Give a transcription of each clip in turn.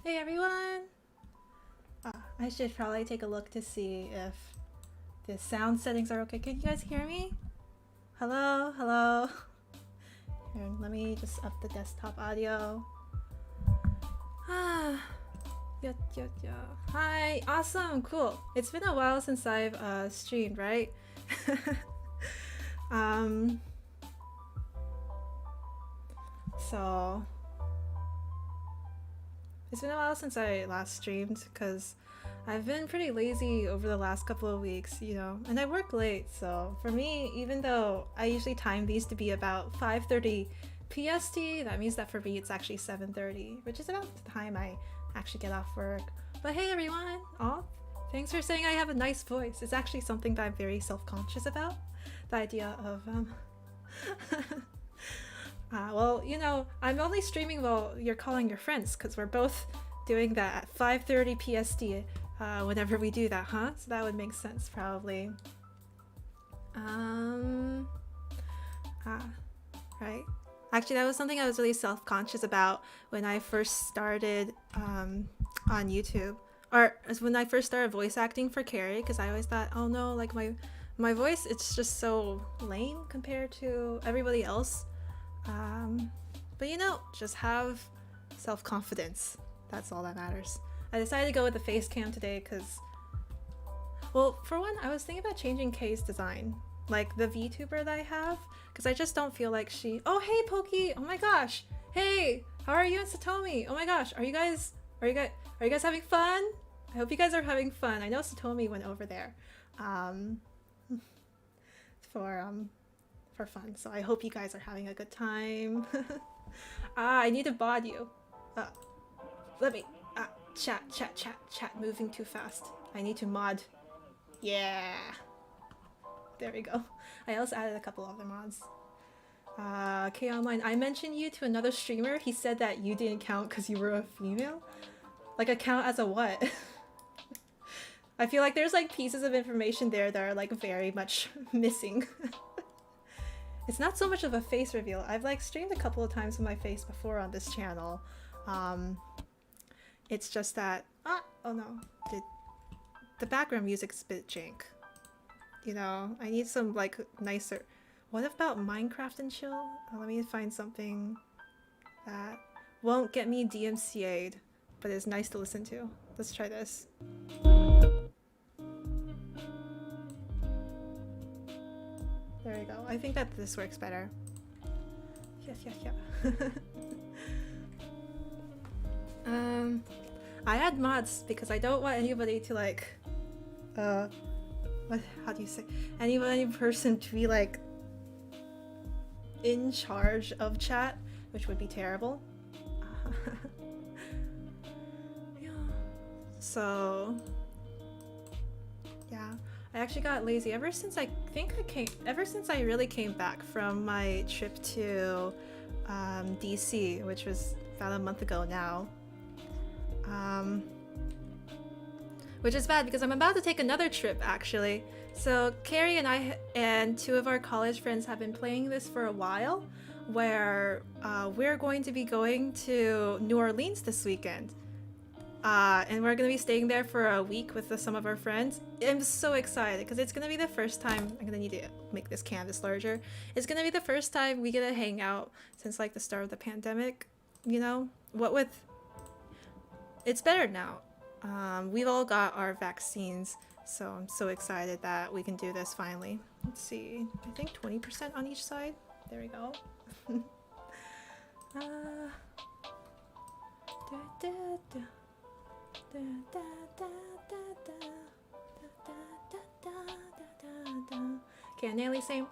Hey everyone! I should probably take a look to see if the sound settings are okay. Can you guys hear me? Hello? Hello? Here, let me just up the desktop audio. Yeah. Hi! Awesome! Cool! It's been a while since I've streamed, right? So... It's been a while since I last streamed because I've been pretty lazy over the last couple of weeks, you know, and I work late, so for me, even though I usually time these to be about 5:30 PST, that means that for me it's actually 7:30, which is about the time I actually get off work. But hey everyone! Aw, thanks for saying I have a nice voice. It's actually something that I'm very self-conscious about. The idea of, well, you know, I'm only streaming while you're calling your friends, because we're both doing that at 5:30 PST whenever we do that, huh? So that would make sense, probably. Right? Actually, that was something I was really self-conscious about when I first started on YouTube. Or when I first started voice acting for Carrie, because I always thought, oh no, like my voice, it's just so lame compared to everybody else. But you know, just have self-confidence. That's all that matters. I decided to go with the face cam today because, well, for one, I was thinking about changing Kay's design, like the VTuber that I have, because I just don't feel like she. Oh hey Pokey! Oh my gosh! Hey, how are you and Satomi? Oh my gosh, are you guys having fun? I hope you guys are having fun. I know Satomi went over there, for fun, so I hope you guys are having a good time. I need to bod you. Let me chat, moving too fast. I need to mod. Yeah, there we go. I also added a couple other mods. Okay, online, I mentioned you to another streamer. He said that you didn't count because you were a female. Like a count as a what? I feel like there's like pieces of information there that are like very much missing. It's not so much of a face reveal. I've like streamed a couple of times with my face before on this channel. It's just that, oh no, the background music's a bit jank. You know, I need some like nicer. What about Minecraft and chill? Let me find something that won't get me DMCA'd, but is nice to listen to. Let's try this. There we go. I think that this works better. Yeah. I add mods because I don't want anybody to like, how do you say? Any person to be like in charge of chat, which would be terrible. Yeah. So, yeah. I actually got lazy ever since I really came back from my trip to DC, which was about a month ago now. Which is bad because I'm about to take another trip actually. So Carrie and I and two of our college friends have been playing this for a while, where we're going to be going to New Orleans this weekend. And we're gonna be staying there for a week with some of our friends. I'm so excited because it's gonna be the first time. I'm gonna need to make this canvas larger. It's gonna be the first time we get to hang out since like the start of the pandemic. You know, what with. It's better now. We've all got our vaccines, so I'm so excited that we can do this finally. Let's see. I think 20% on each side. There we go. Okay, Nelly's saying,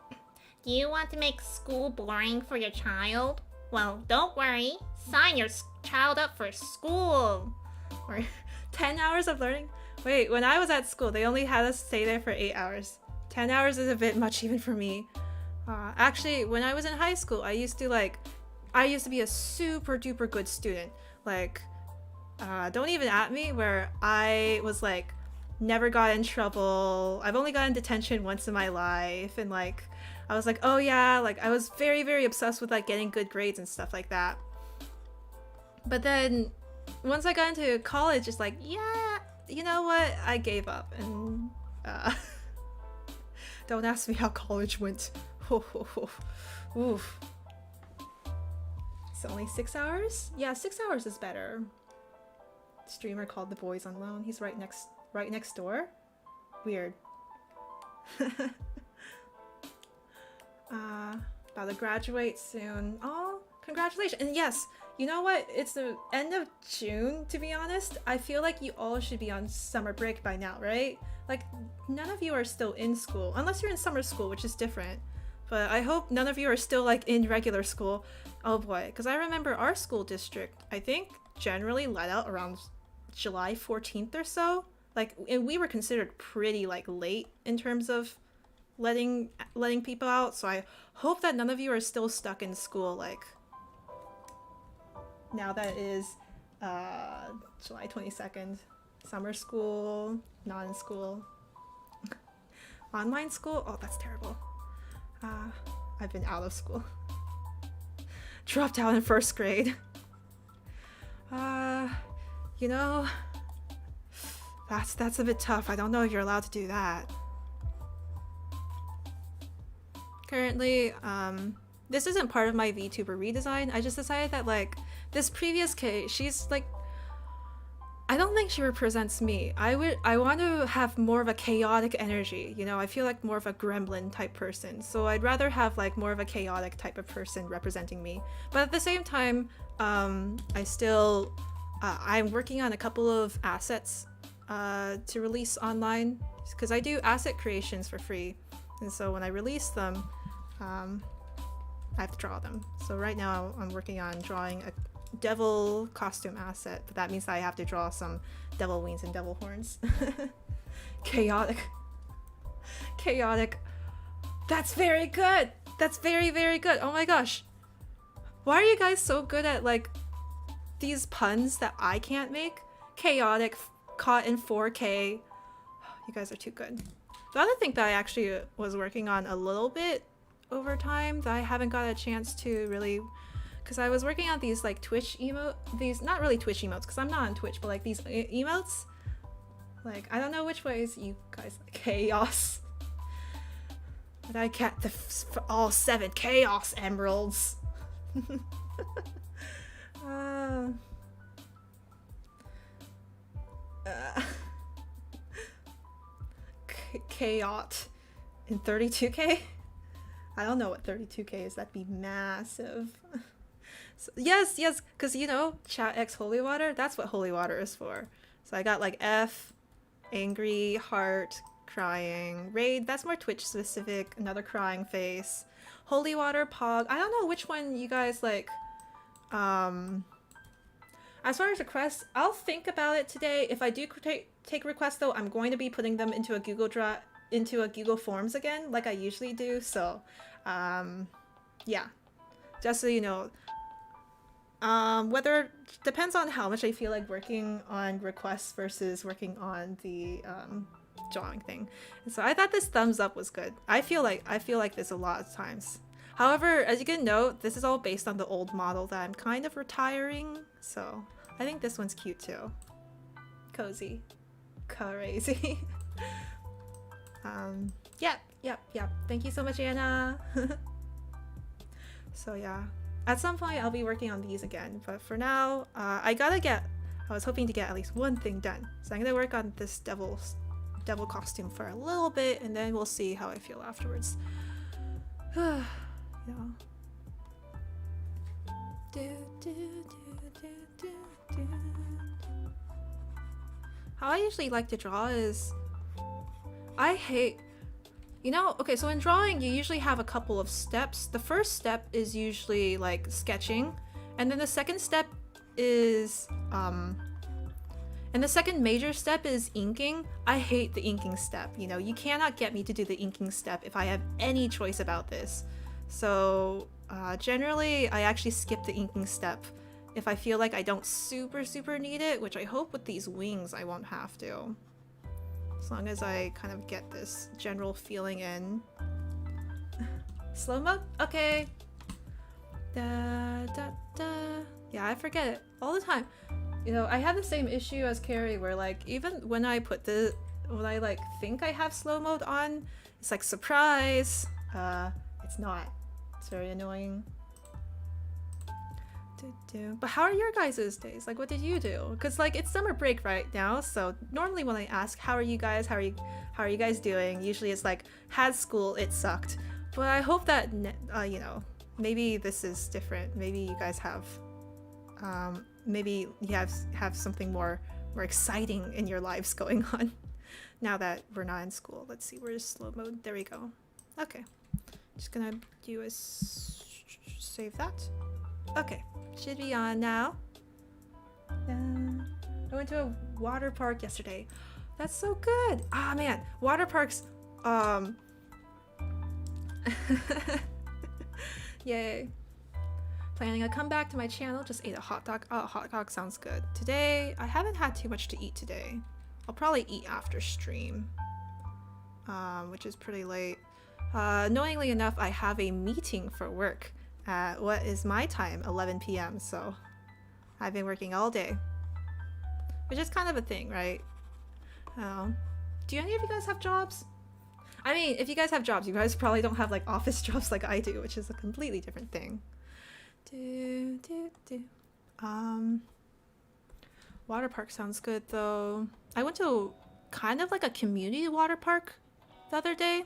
do you want to make school boring for your child? Well, don't worry. Sign your child up for school. Or 10 hours of learning? Wait, when I was at school, they only had us stay there for 8 hours. 10 hours is a bit much even for me. Actually, when I was in high school, I used to be a super duper good student. Like, don't even at me where I was like, never got in trouble. I've only gotten in detention once in my life. And like, I was like, oh yeah, like I was very, very obsessed with like getting good grades and stuff like that. But then once I got into college, it's like, yeah, you know what? I gave up, and don't ask me how college went. Oof. It's only 6 hours? Yeah, 6 hours is better. Streamer called the boys on loan. He's right next door. Weird. About to graduate soon. Oh, congratulations. And yes, you know what? It's the end of June, to be honest. I feel like you all should be on summer break by now, right? Like, none of you are still in school, unless you're in summer school, which is different. But I hope none of you are still like in regular school. Oh boy, because I remember our school district, I think, generally let out around July 14th or so. Like, and we were considered pretty like late in terms of letting people out. So I hope that none of you are still stuck in school, like now that it is July 22nd. Summer school, non-school, online school. Oh, that's terrible. I've been out of school. Dropped out in 1st grade. You know, that's a bit tough. I don't know if you're allowed to do that. Currently, this isn't part of my VTuber redesign. I just decided that like this previous K, she's like, I don't think she represents me. I want to have more of a chaotic energy, you know. I feel like more of a gremlin type person, so I'd rather have like more of a chaotic type of person representing me. But at the same time, I'm working on a couple of assets to release online, because I do asset creations for free, and so when I release them, I have to draw them. So right now I'm working on drawing a devil costume asset, but that means that I have to draw some devil wings and devil horns. Chaotic. That's very good. That's very, very good. Oh my gosh, why are you guys so good at like these puns that I can't make? Chaotic, caught in 4K. You guys are too good. The other thing that I actually was working on a little bit over time that I haven't got a chance to really, because I was working on these like Twitch these not really Twitch emotes, because I'm not on Twitch, but like these emotes. Like, I don't know which ways you guys like chaos. But I get all 7 chaos emeralds. Chaot in 32K? I don't know what 32K is. That'd be massive. So, yes, because you know, chat X holy water, that's what holy water is for. So I got like F, angry, heart, crying, raid, that's more Twitch specific, another crying face, holy water, pog. I don't know which one you guys like. As far as requests, I'll think about it today. If I do take requests though, I'm going to be putting them into a Google Forms again, like I usually do. So, yeah, just so you know. Whether depends on how much I feel like working on requests versus working on the drawing thing. And so I thought this thumbs up was good. I feel like this a lot of times. However, as you can note, this is all based on the old model that I'm kind of retiring. So I think this one's cute too. Cozy, crazy. Yep. Thank you so much, Anna. So yeah. At some point, I'll be working on these again, but for now, I was hoping to get at least one thing done. So I'm gonna work on this devil costume for a little bit, and then we'll see how I feel afterwards. Yeah. How I usually like to draw is, okay, so in drawing, you usually have a couple of steps. The first step is usually like sketching, and then the second step is, and the second major step is inking. I hate the inking step. You know, you cannot get me to do the inking step if I have any choice about this. So generally, I actually skip the inking step if I feel like I don't super need it, which I hope with these wings I won't have to. As long as I kind of get this general feeling in. Slow-mo? Okay. Da. Yeah, I forget it all the time. You know, I have the same issue as Carrie where like even when I like think I have slow mode on, it's like surprise. It's not. It's very annoying. But how are your guys' days? Like what did you do? Because like it's summer break right now, so normally when I ask how are you guys, how are you guys doing, usually it's like had school, it sucked. But I hope that you know, maybe this is different. Maybe you guys have maybe you have something more exciting in your lives going on now that we're not in school. Let's see, where's slow mode? There we go. Okay, just gonna do a save that. Okay, should be on now. I went to a water park yesterday. That's so good. Ah man, water parks. Yay. Planning a comeback to my channel, just ate a hot dog. Oh, hot dog sounds good. Today, I haven't had too much to eat today. I'll probably eat after stream, which is pretty late. Annoyingly enough, I have a meeting for work at what is my time, 11 p.m. So I've been working all day, which is kind of a thing, right? Do any of you guys have jobs? I mean, if you guys have jobs, you guys probably don't have like office jobs like I do, which is a completely different thing. Water park sounds good though. I went to kind of like a community water park the other day.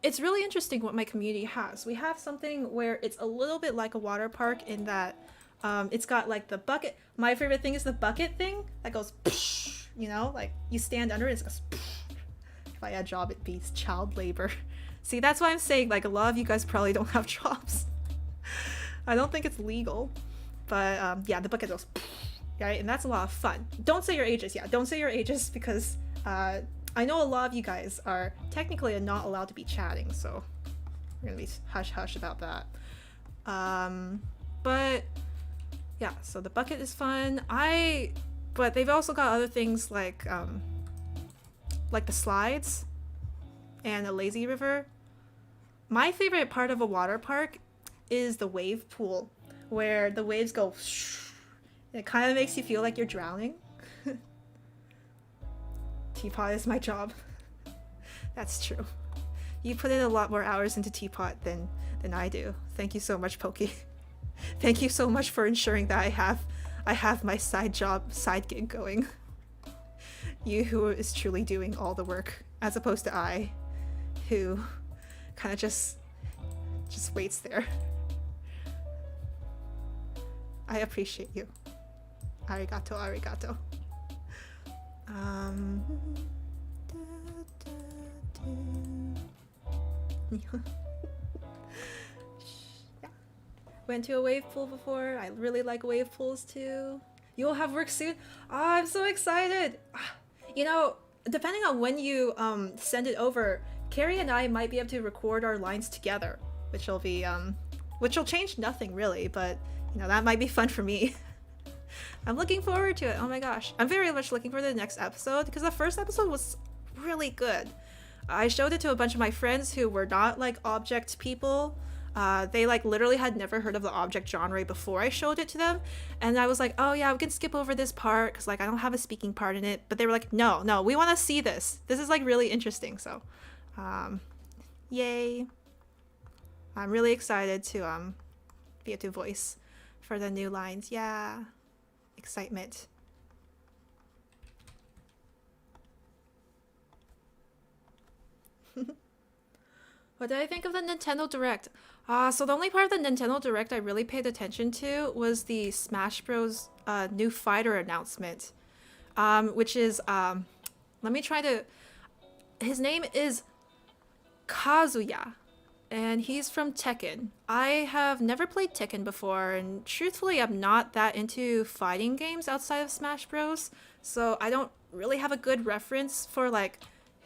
It's really interesting what my community has. We have something where it's a little bit like a water park in that it's got like the bucket. My favorite thing is the bucket thing that goes, you know, like you stand under it, it goes. If I had a job, it'd be child labor. See, that's why I'm saying like a lot of you guys probably don't have jobs. I don't think it's legal, but yeah, the bucket goes, right? And that's a lot of fun. Don't say your ages, yeah, don't say your ages because I know a lot of you guys are technically not allowed to be chatting, so we're gonna be hush-hush about that. But yeah, so the bucket is fun. But they've also got other things like the slides and a lazy river. My favorite part of a water park is the wave pool, where the waves go and it kind of makes you feel like you're drowning. Teapot is my job. That's true. You put in a lot more hours into Teapot than I do. Thank you so much, Pokey. Thank you so much for ensuring that I have my side gig going. You who is truly doing all the work, as opposed to I, who kind of just waits there. I appreciate you. Arigato, arigato. Yeah. Went to a wave pool before. I really like wave pools too. You'll have work soon? Oh, I'm so excited. You know, depending on when you send it over, Carrie and I might be able to record our lines together, which will change nothing really, but you know, that might be fun for me. I'm looking forward to it. Oh my gosh. I'm very much looking for the next episode because the first episode was really good. I showed it to a bunch of my friends who were not like object people. They like literally had never heard of the object genre before I showed it to them. And I was like, oh yeah, we can skip over this part because like I don't have a speaking part in it. But they were like, no, we want to see this. This is like really interesting. So, yay. I'm really excited to be able to voice for the new lines. Yeah. Excitement. What did I think of the Nintendo Direct? So the only part of the Nintendo Direct I really paid attention to was the Smash Bros. New fighter announcement, which is let me try to. His name is Kazuya, and he's from Tekken. I have never played Tekken before, and truthfully, I'm not that into fighting games outside of Smash Bros. So I don't really have a good reference for like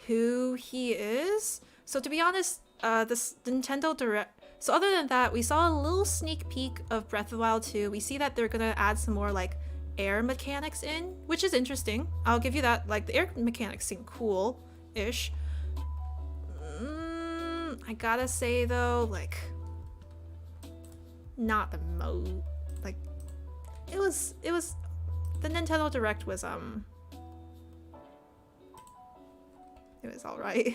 who he is. So to be honest, this Nintendo Direct. So other than that, we saw a little sneak peek of Breath of the Wild 2. We see that they're gonna add some more like air mechanics in, which is interesting. I'll give you that. Like the air mechanics seem cool-ish. I gotta say though, like, not the like, it was the Nintendo Direct was it was all right.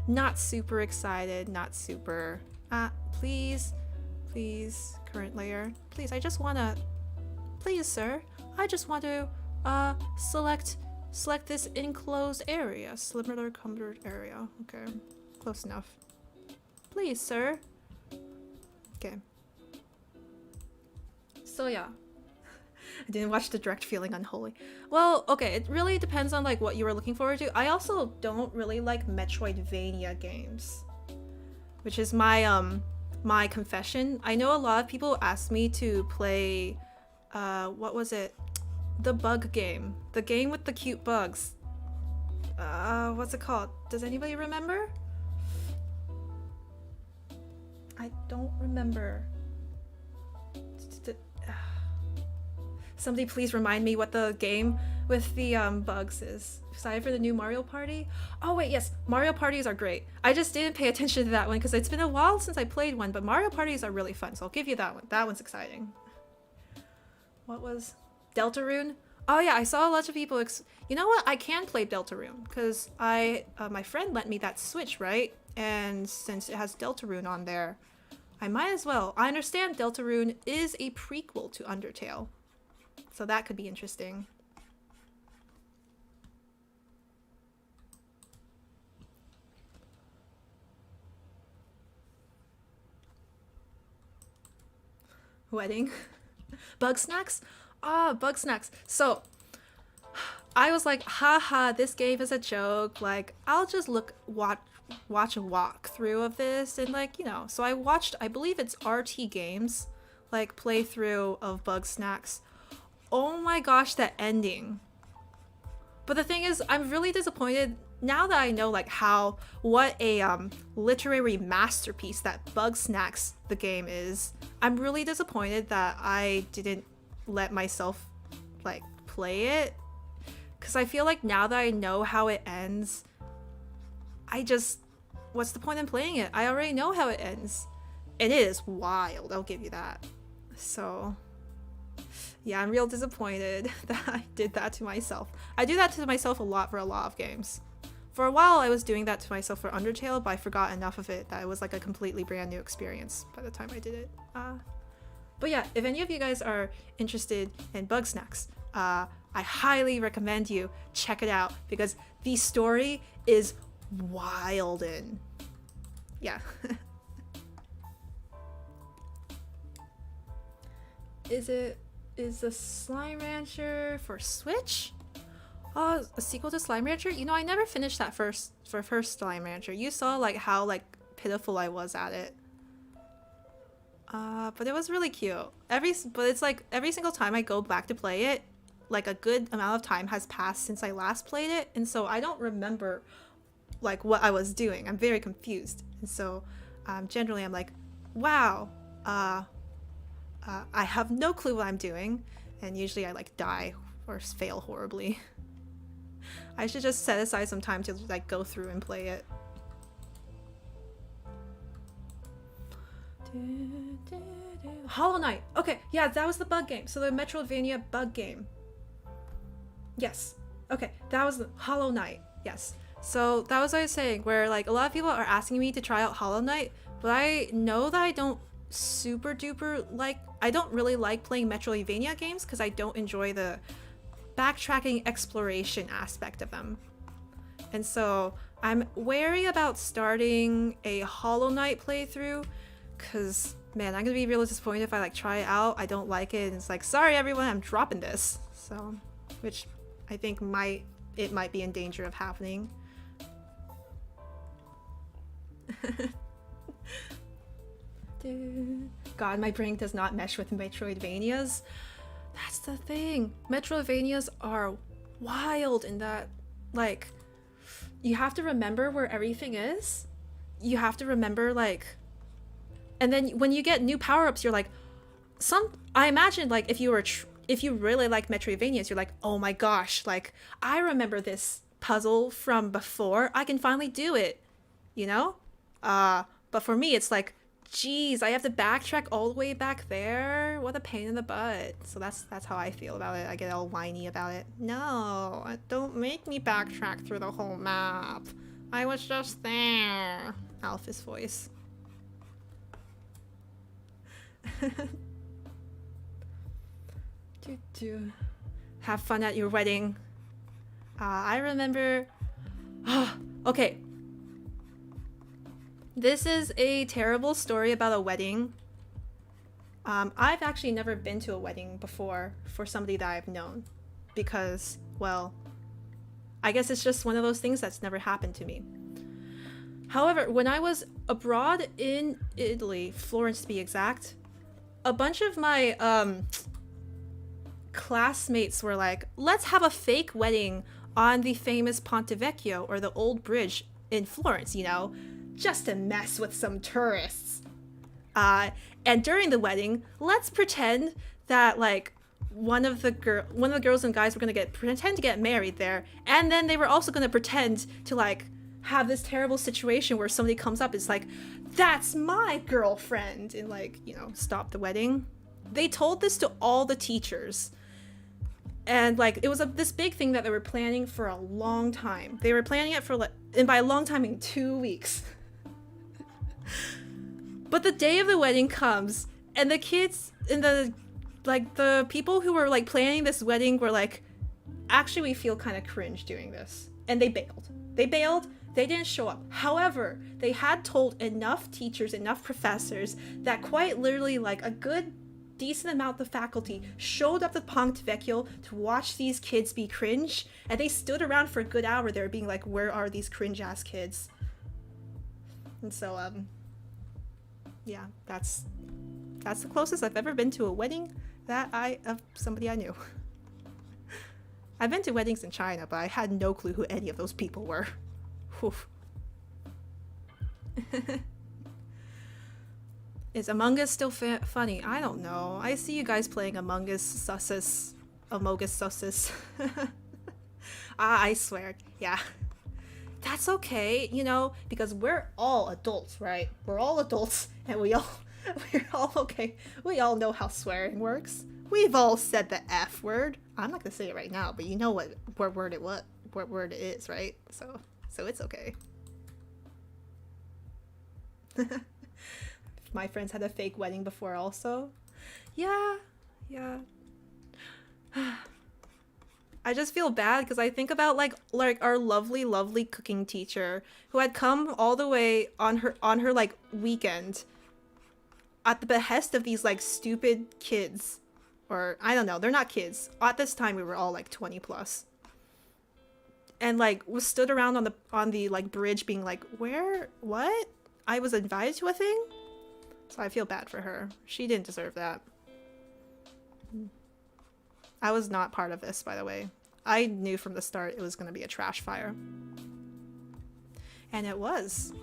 Not super excited, not super please current layer, please, I just want to, please sir, I just want to select this enclosed area, sliver covered area. Okay, close enough. Please sir. Okay, so yeah, I didn't watch the direct feeling unholy. Well, okay, it really depends on like what you were looking forward to. I also don't really like Metroidvania games, which is my my confession. I know a lot of people asked me to play what was it? The bug game. The game with the cute bugs. What's it called? Does anybody remember? I don't remember. Somebody please remind me what the game with the bugs is. Excited for the new Mario Party? Oh wait, yes, Mario Parties are great. I just didn't pay attention to that one because it's been a while since I played one, but Mario Parties are really fun, so I'll give you that one. That one's exciting. What was Deltarune? Oh yeah, I saw a lot of people you know what? I can play Deltarune because my friend lent me that Switch, right? And since it has Deltarune on there, I might as well. I understand Deltarune is a prequel to Undertale, so that could be interesting. Wedding. Bug snacks? Bug snacks. So I was like, haha, this game is a joke. Like, I'll just watch a walkthrough of this and like, you know. So I watched, I believe it's RT Games, like playthrough of Bug Snacks. Oh my gosh, that ending. But the thing is, I'm really disappointed now that I know like what a literary masterpiece that Bug Snacks the game is. I'm really disappointed that I didn't let myself like play it, because I feel like now that I know how it ends, what's the point in playing it? I already know how it ends, and it is wild, I'll give you that. So yeah, I'm real disappointed that I did that to myself. I do that to myself a lot for a lot of games. For a while I was doing that to myself for Undertale, but I forgot enough of it that it was like a completely brand new experience by the time I did it. But yeah, if any of you guys are interested in Bug Snacks, I highly recommend you check it out because the story is wild and yeah. Is the Slime Rancher for Switch? Oh, a sequel to Slime Rancher? You know, I never finished that first Slime Rancher. You saw like how like pitiful I was at it. But it was really cute. But it's like every single time I go back to play it, like a good amount of time has passed since I last played it, and so I don't remember like what I was doing. I'm very confused, and so generally I'm like, wow, I have no clue what I'm doing, and usually I like die or fail horribly. I should just set aside some time to like go through and play it. Hollow Knight. Okay, yeah, that was the bug game. So the Metroidvania bug game. Yes. Okay, that was the Hollow Knight. Yes. So that was what I was saying, where like a lot of people are asking me to try out Hollow Knight, but I know that I don't super duper like, I don't really like playing Metroidvania games because I don't enjoy the backtracking exploration aspect of them. And so I'm wary about starting a Hollow Knight playthrough because, man, I'm gonna be real disappointed if I like try it out, I don't like it, and it's like, sorry everyone, I'm dropping this. So, which I think it might be in danger of happening. God, my brain does not mesh with Metroidvanias. That's the thing. Metroidvanias are wild in that, like, you have to remember where everything is. You have to remember, like, and then when you get new power-ups, you're like, I imagine, like, if you really like Metroidvanias, you're like, oh my gosh, like, I remember this puzzle from before. I can finally do it, you know? But for me, it's like, Jeez, I have to backtrack all the way back there? What a pain in the butt. So that's how I feel about it. I get all whiny about it. No, don't make me backtrack through the whole map. I was just there. Alphys voice. Have fun at your wedding. I remember... okay. This is a terrible story about a wedding. I've actually never been to a wedding before for somebody that I've known. Because, well, I guess it's just one of those things that's never happened to me. However, when I was abroad in Italy, Florence to be exact, a bunch of my classmates were like, let's have a fake wedding on the famous Ponte Vecchio, or the old bridge in Florence, you know, just to mess with some tourists. And during the wedding, let's pretend that like one of the girls and guys were gonna pretend to get married there, and then they were also gonna pretend to like have this terrible situation where somebody comes up, it's like, that's my girlfriend, and like, you know, stop the wedding. They told this to all the teachers. And like, it was this big thing that they were planning for a long time. They were planning it for, and by a long time, I mean 2 weeks. But the day of the wedding comes, and the kids and the people who were like planning this wedding were like, actually, we feel kind of cringe doing this. And they bailed. They didn't show up. However, they had told enough teachers, enough professors that quite literally like a good decent amount of faculty showed up at Ponte Vecchio to watch these kids be cringe, and they stood around for a good hour there being like, where are these cringe ass kids? And so yeah, that's the closest I've ever been to a wedding of somebody I knew. I've been to weddings in China, but I had no clue who any of those people were. Whew. Is Among Us still funny? I don't know. I see you guys playing Among Us Sussus. Amogus Sussus. I swear. Yeah. That's okay, you know, because we're all adults, right? We're all adults, and we're all okay. We all know how swearing works. We've all said the F word. I'm not gonna say it right now, but you know what word it is, right? So it's okay. My friends had a fake wedding before also. Yeah. I just feel bad because I think about like our lovely cooking teacher who had come all the way on her like weekend at the behest of these like stupid kids, or I don't know, they're not kids. At this time we were all like 20 plus. And like was stood around on the like bridge being like, what? I was invited to a thing? So I feel bad for her. She didn't deserve that. I was not part of this, by the way. I knew from the start it was going to be a trash fire. And it was.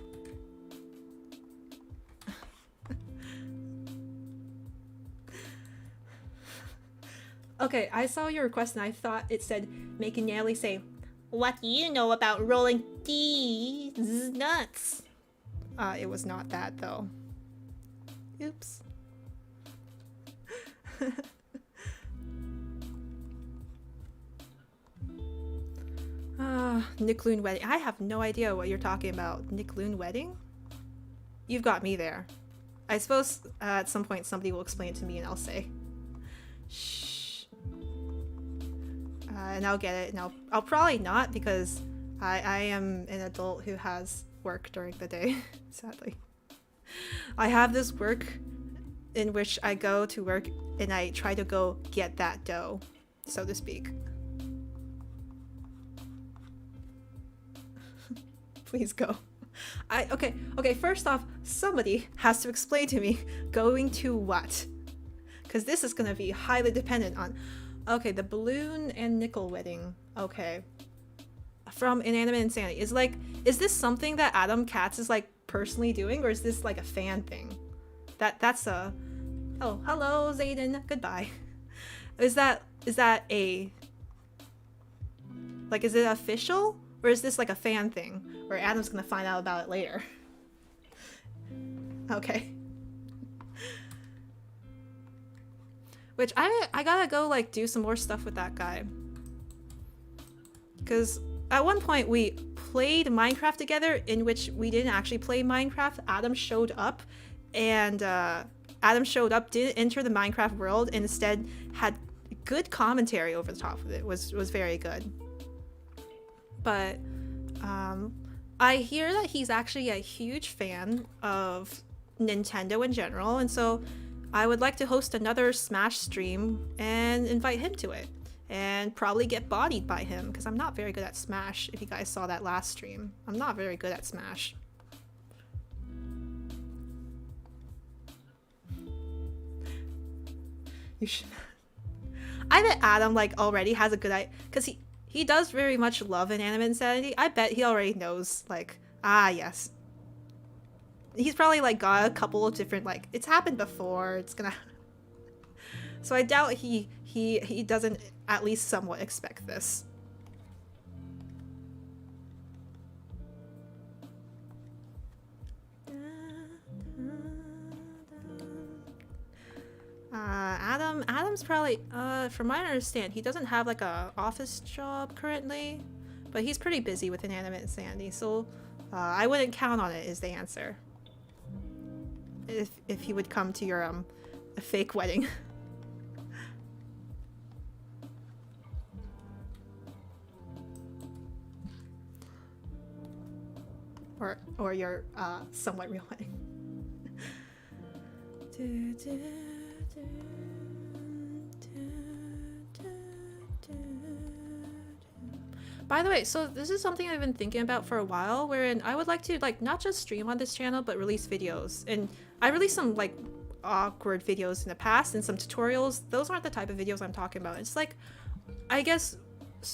Okay, I saw your request and I thought it said, making Natalie say, what do you know about rolling these nuts? It was not that, though. Oops. Nickloon wedding. I have no idea what you're talking about. Nickloon wedding? You've got me there. I suppose at some point somebody will explain it to me and I'll say, shh. And I'll get it. And I'll probably not, because I am an adult who has work during the day, sadly. I have this work in which I go to work and I try to go get that dough, so to speak. Please go. Okay, first off, somebody has to explain to me going to what? Because this is gonna be highly dependent on... Okay, the balloon and nickel wedding. Okay. From Inanimate Insanity. Is this something that Adam Katz is like personally doing, or is this like a fan thing? That's a... Oh, hello, Zayden. Goodbye. Is that a... Like, is it official? Or is this like a fan thing? Where Adam's gonna find out about it later? Okay. Which I gotta go like do some more stuff with that guy. Because at one point we played Minecraft together, in which we didn't actually play Minecraft. Adam showed up, and didn't enter the Minecraft world, and instead had good commentary over the top of it. Was very good. But I hear that he's actually a huge fan of Nintendo in general, and so I would like to host another Smash stream and invite him to it, and probably get bodied by him, because I'm not very good at Smash. If you guys saw that last stream, I'm not very good at Smash. You should. I bet Adam like already has a good idea, because he does very much love Inanimate Insanity. I bet he already knows, like, yes. He's probably like got a couple of different, like, it's happened before, it's gonna. So I doubt he doesn't at least somewhat expect this. Adam's probably, from what I understand, he doesn't have like a office job currently, but he's pretty busy with Inanimate Insanity, so I wouldn't count on it is the answer. If he would come to your a fake wedding. or your somewhat real wedding. By the way, so this is something I've been thinking about for a while, wherein I would like to like not just stream on this channel, but release videos. And I released some like awkward videos in the past and some tutorials. Those aren't the type of videos I'm talking about. It's like, I guess,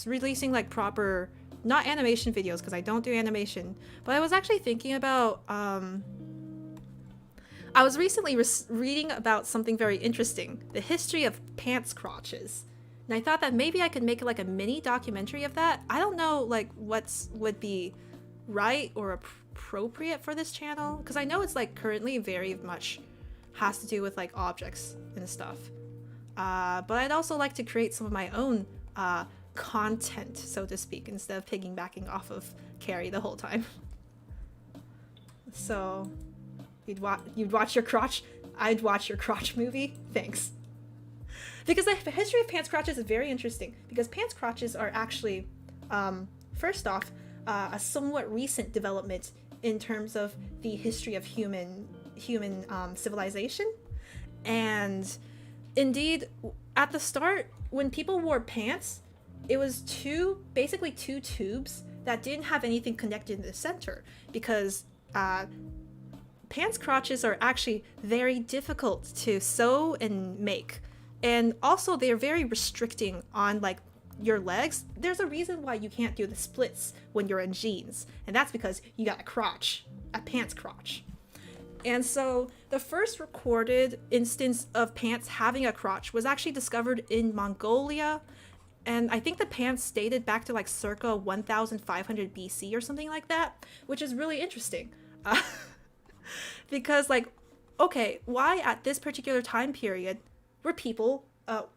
releasing like proper, not animation videos, because I don't do animation, but I was actually thinking about, I was recently reading about something very interesting, the history of pants crotches. And I thought that maybe I could make like a mini documentary of that. I don't know like would be right or appropriate for this channel, because I know it's like currently very much has to do with like objects and stuff. But I'd also like to create some of my own content, so to speak, instead of piggybacking off of Carrie the whole time. So you'd watch your crotch? I'd watch your crotch movie? Thanks. Because the history of pants crotches is very interesting, because pants crotches are actually, first off, a somewhat recent development in terms of the history of human civilization. And indeed, at the start, when people wore pants, it was basically two tubes that didn't have anything connected in the center, because pants crotches are actually very difficult to sew and make. And also they're very restricting on like your legs. There's a reason why you can't do the splits when you're in jeans, and that's because you got a pants crotch. And so the first recorded instance of pants having a crotch was actually discovered in Mongolia, and I think the pants dated back to like circa 1500 BC or something like that, which is really interesting. Because like, okay, why at this particular time period were people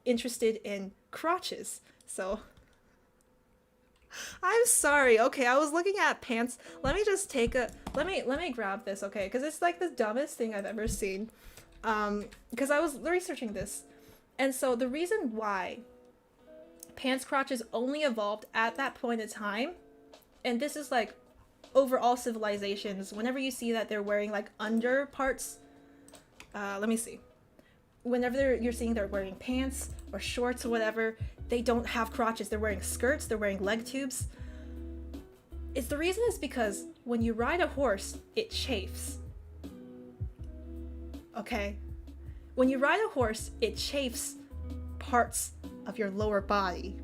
interested in crotches? So I'm sorry. Okay, I was looking at pants. Let me just take let me grab this, okay? Because it's like the dumbest thing I've ever seen. Because I was researching this, and so the reason why pants crotches only evolved at that point in time, and this is like over all civilizations, whenever you see that they're wearing like under parts, let me see. Whenever you're seeing they're wearing pants or shorts or whatever, they don't have crotches. They're wearing skirts, they're wearing leg tubes. The reason is because when you ride a horse, it chafes. Okay? When you ride a horse, it chafes parts of your lower body,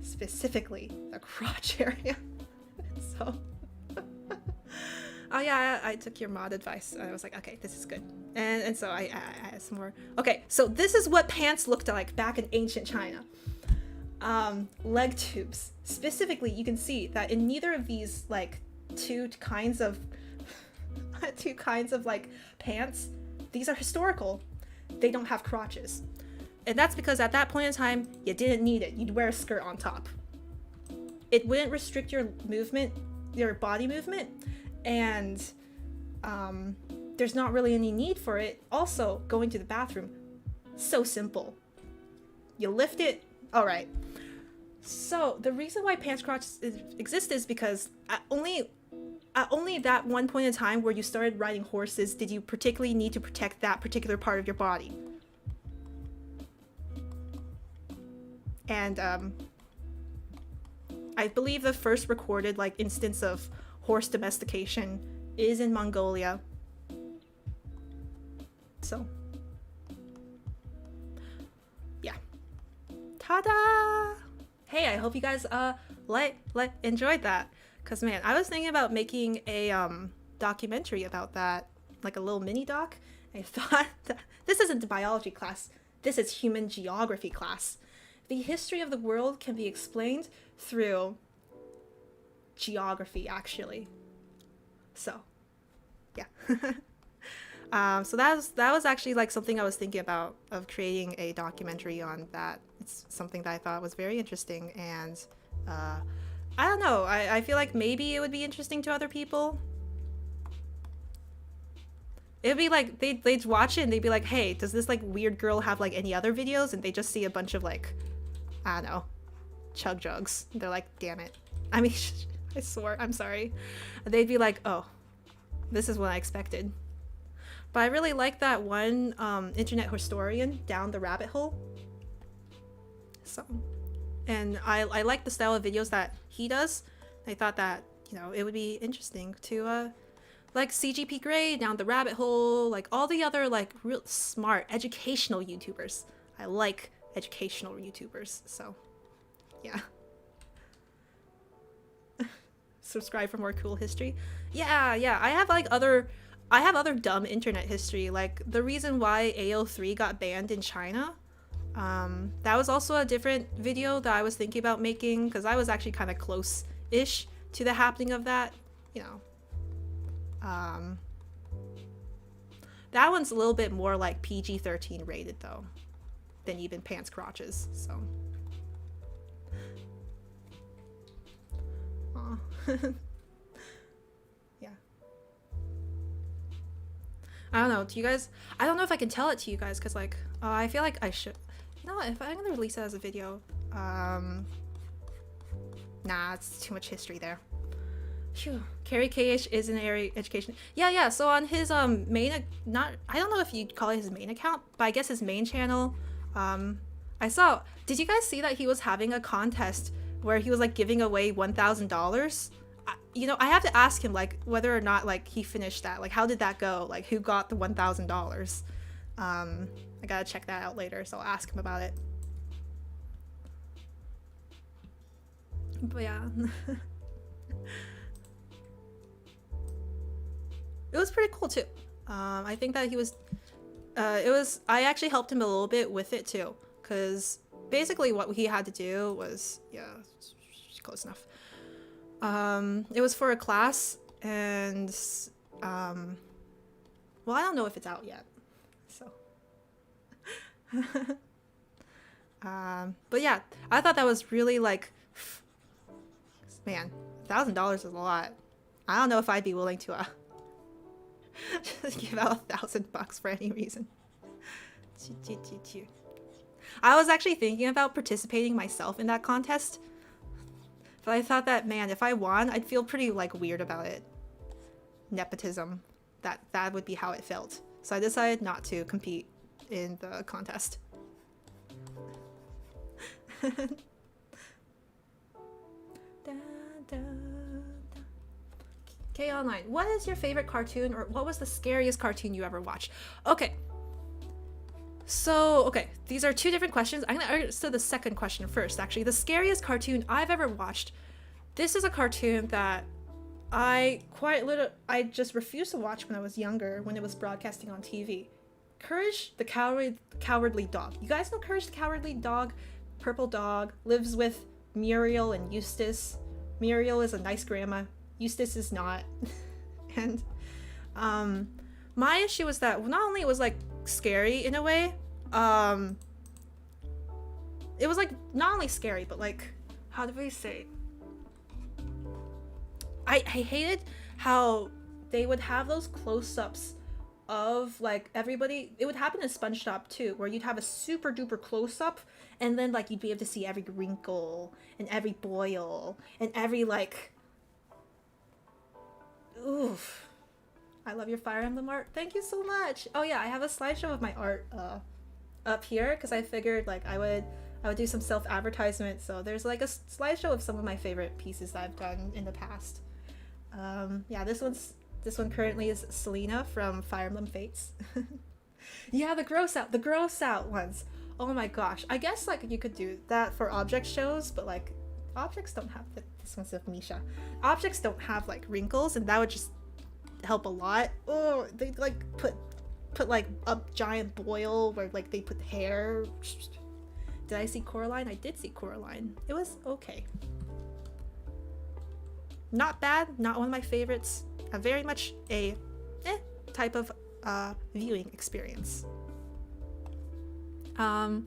specifically the crotch area. So oh yeah, I took your mod advice. I was like, okay, this is good. And so I had some more. Okay, so this is what pants looked like back in ancient China. Leg tubes. Specifically, you can see that in neither of these like two kinds of like pants, these are historical. They don't have crotches. And that's because at that point in time, you didn't need it. You'd wear a skirt on top. It wouldn't restrict your movement, your body movement, and there's not really any need for it. Also, going to the bathroom, so simple. You lift it, all right. So the reason why pants crotch exists is because at only that one point in time where you started riding horses did you particularly need to protect that particular part of your body. And I believe the first recorded like instance of horse domestication is in Mongolia. So yeah. Ta-da! Hey, I hope you guys enjoyed that. Cause man, I was thinking about making a documentary about that, like a little mini doc. I thought that this isn't a biology class. This is human geography class. The history of the world can be explained through geography, actually. So, yeah. So that was actually like something I was thinking about, of creating a documentary on that. It's something that I thought was very interesting, and I don't know. I feel like maybe it would be interesting to other people. It'd be like they'd watch it and they'd be like, hey, does this like weird girl have like any other videos? And they just see a bunch of like, I don't know, chug jugs. They're like, damn it. I mean, I swore, I'm sorry. They'd be like, oh, this is what I expected. But I really like that one internet historian, Down the Rabbit Hole. So, and I like the style of videos that he does. I thought that, you know, it would be interesting to like CGP Grey, Down the Rabbit Hole, like all the other like real smart educational YouTubers. I like educational YouTubers, so yeah. Subscribe for more cool history. Yeah, I have other dumb internet history, like the reason why AO3 got banned in China. That was also a different video that I was thinking about making, because I was actually kind of close-ish to the happening of that, you know. That one's a little bit more like PG-13 rated though than even pants crotches, so. Aw. Yeah. I don't know, do you guys, I don't know if I can tell it to you guys, because like, I feel like I should, you know what, if I'm gonna release it as a video, nah, it's too much history there. Phew. Carrie KH is in area education. Yeah, so on his main, I don't know if you'd call it his main account, but I guess his main channel, I saw, did you guys see that he was having a contest where he was like giving away $1,000? You know, I have to ask him like whether or not like he finished that. Like, how did that go? Like, who got the $1,000? I gotta check that out later, so I'll ask him about it. But yeah. It was pretty cool too. I think that he was, I actually helped him a little bit with it too, because basically what he had to do was, yeah, close enough. It was for a class, and, well, I don't know if it's out yet, so. But yeah, I thought that was really like, man, $1,000 is a lot. I don't know if I'd be willing to, just give out $1,000 for any reason. I was actually thinking about participating myself in that contest, but I thought that, man, if I won, I'd feel pretty like weird about it. Nepotism. That would be how it felt. So I decided not to compete in the contest. Okay, online. What is your favorite cartoon, or what was the scariest cartoon you ever watched? Okay. So, okay, these are two different questions. I'm gonna answer the second question first, actually. The scariest cartoon I've ever watched. This is a cartoon that I just refused to watch when I was younger, when it was broadcasting on TV. Courage the Cowardly Dog. You guys know Courage the Cowardly Dog? Purple dog, lives with Muriel and Eustace. Muriel is a nice grandma. Eustace is not. And my issue was that not only it was like scary in a way, it was like not only scary, but like, how do we say? I hated how they would have those close-ups of like everybody. It would happen in SpongeBob too, where you'd have a super duper close-up, and then like you'd be able to see every wrinkle and every boil and every like. Oof. I love your Fire Emblem art. Thank you so much. Oh yeah, I have a slideshow of my art up here because I figured like I would do some self-advertisement. So there's like a slideshow of some of my favorite pieces that I've done in the past. Yeah, this one currently is Selena from Fire Emblem Fates. Yeah, the gross out ones. Oh my gosh. I guess like you could do that for object shows, but like objects don't have this one's of Misha. Objects don't have like wrinkles, and that would just help a lot. Oh, they like put like a giant boil where like they put hair. Did I see Coraline? I did see Coraline. It was okay. Not bad, not one of my favorites. Very much a type of viewing experience. Oh,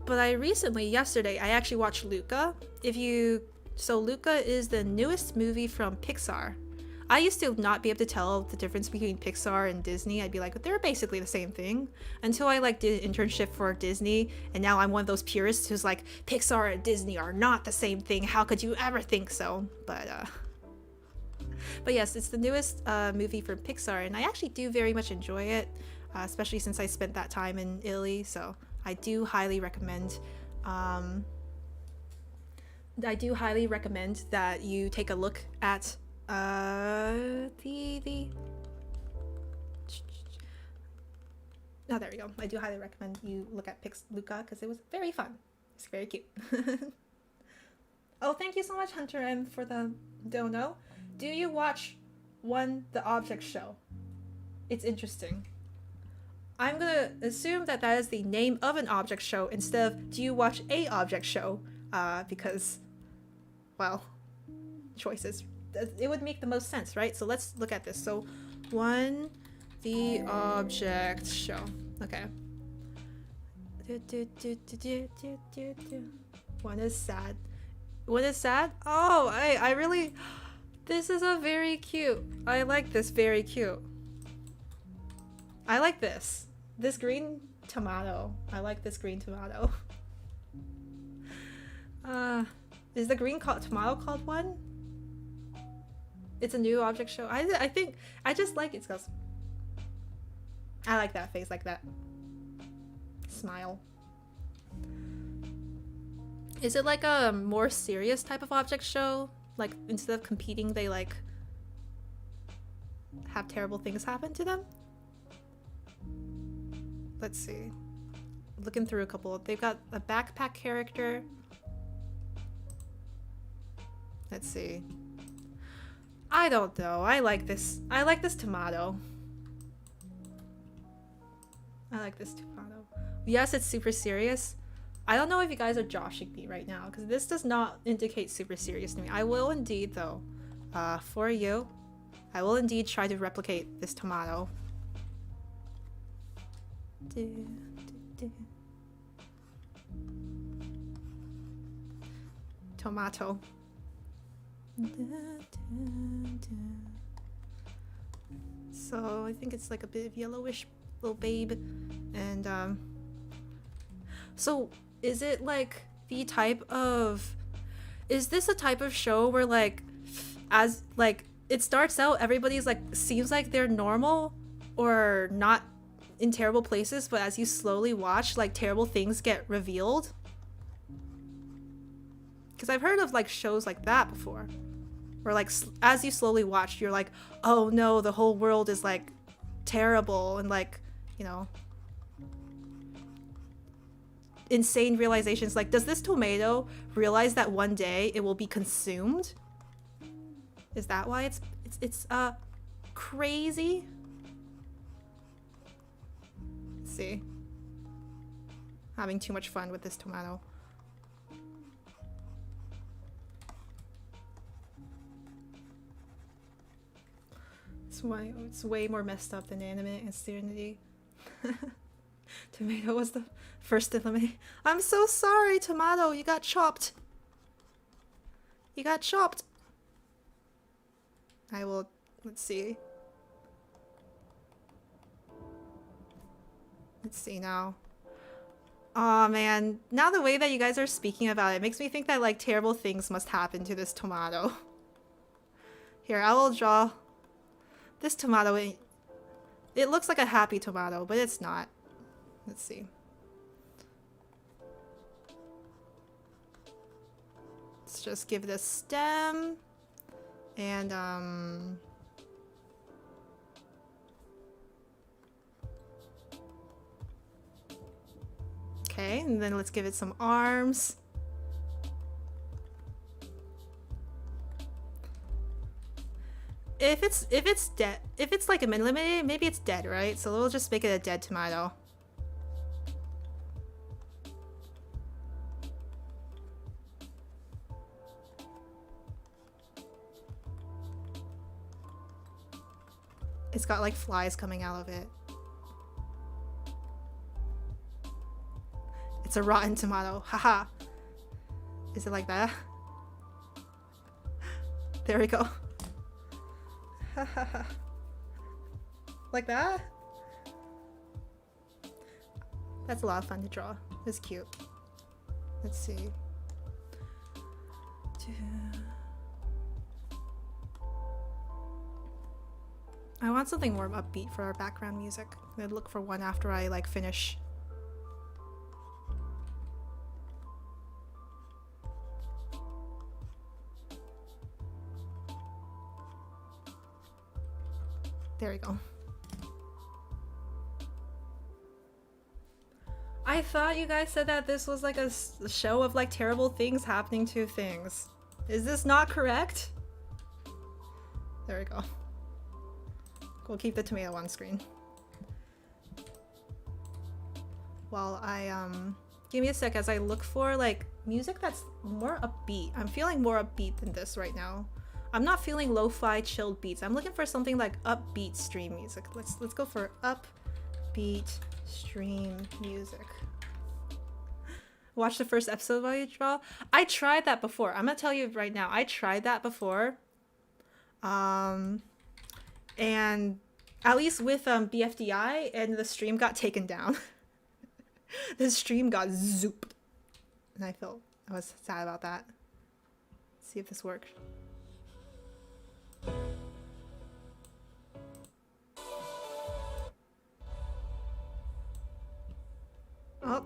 but yesterday, I actually watched Luca. So Luca is the newest movie from Pixar. I used to not be able to tell the difference between Pixar and Disney. I'd be like, they're basically the same thing. Until I like did an internship for Disney, and now I'm one of those purists who's like, Pixar and Disney are not the same thing. How could you ever think so? But yes, it's the newest movie from Pixar, and I actually do very much enjoy it, especially since I spent that time in Italy. So I do highly recommend. That you take a look at oh, there we go. I do highly recommend you look at Luca because it was very fun. It's very cute. Oh, thank you so much, Hunter M, for the dono. Do you watch the object show? It's interesting. I'm gonna assume that is the name of an object show instead of do you watch a object show? Because, well, choices. It would make the most sense, right? So let's look at this. So, the object show. Okay. One is sad. One is sad? Oh, I really... This is a very cute. I like this, very cute. I like this. This green tomato. I like this green tomato. Is the green tomato called one? It's a new object show. I think I just like it because I like that face, like that smile. Is it like a more serious type of object show? Like instead of competing, they like have terrible things happen to them? Let's see. Looking through a couple. They've got a backpack character. Let's see. I don't know. I like this. I like this tomato. I like this tomato. Yes, it's super serious. I don't know if you guys are joshing me right now because this does not indicate super serious to me. I will indeed, though, for you, I will indeed try to replicate this tomato. Tomato. So I think it's like a bit of yellowish little babe, and so is it like the type of, is this a type of show where like as like it starts out everybody's like seems like they're normal or not in terrible places, but as you slowly watch like terrible things get revealed? Because I've heard of like shows like that before where like as you slowly watch you're like, oh no, the whole world is like terrible, and like, you know, insane realizations like, does this tomato realize that one day it will be consumed? Is that why it's crazy? Let's see. Having too much fun with this tomato. It's way more messed up than anime and Serenity. Tomato was the first eliminated. I'm so sorry, Tomato. You got chopped. You got chopped. I will. Let's see. Let's see now. Aw, man. Now the way that you guys are speaking about it makes me think that, like, terrible things must happen to this tomato. Here, I will draw this tomato. It looks like a happy tomato, but it's not. Let's see. Let's just give it a stem. And, okay, and then let's give it some arms. If it's dead, if it's like eliminated, maybe it's dead, right? So we'll just make it a dead tomato. It's got like flies coming out of it. It's a rotten tomato. Haha. Is it like that? There we go. Like that? That's a lot of fun to draw. It's cute. Let's see. I want something more upbeat for our background music. I'm gonna look for one after I like finish. There we go. I thought you guys said that this was like a show of like terrible things happening to things. Is this not correct? There we go. We'll keep the tomato on screen. While I, give me a sec as I look for like music that's more upbeat. I'm feeling more upbeat than this right now. I'm not feeling lo-fi chilled beats. I'm looking for something like upbeat stream music. Let's go for upbeat stream music. Watch the first episode while you draw. I tried that before. I'm gonna tell you right now. I tried that before. And at least with BFDI, and the stream got taken down. The stream got zooped. And I was sad about that. Let's see if this works. Oh.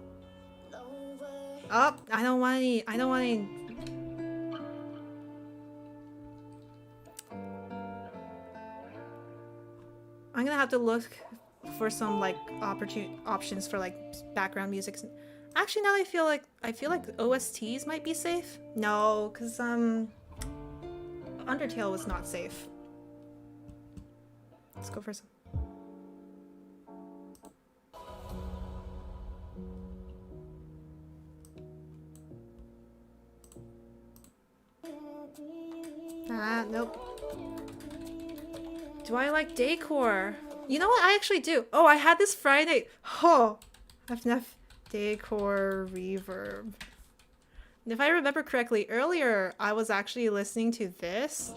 Oh, I don't want any. I'm gonna have to look for some like options for like background music. Actually, now I feel like OSTs might be safe. No, because Undertale was not safe. Let's go for some. Nope. Do I like decor? You know what? I actually do. Oh, I had this Friday. Oh, FNF decor reverb. And if I remember correctly, earlier I was actually listening to this.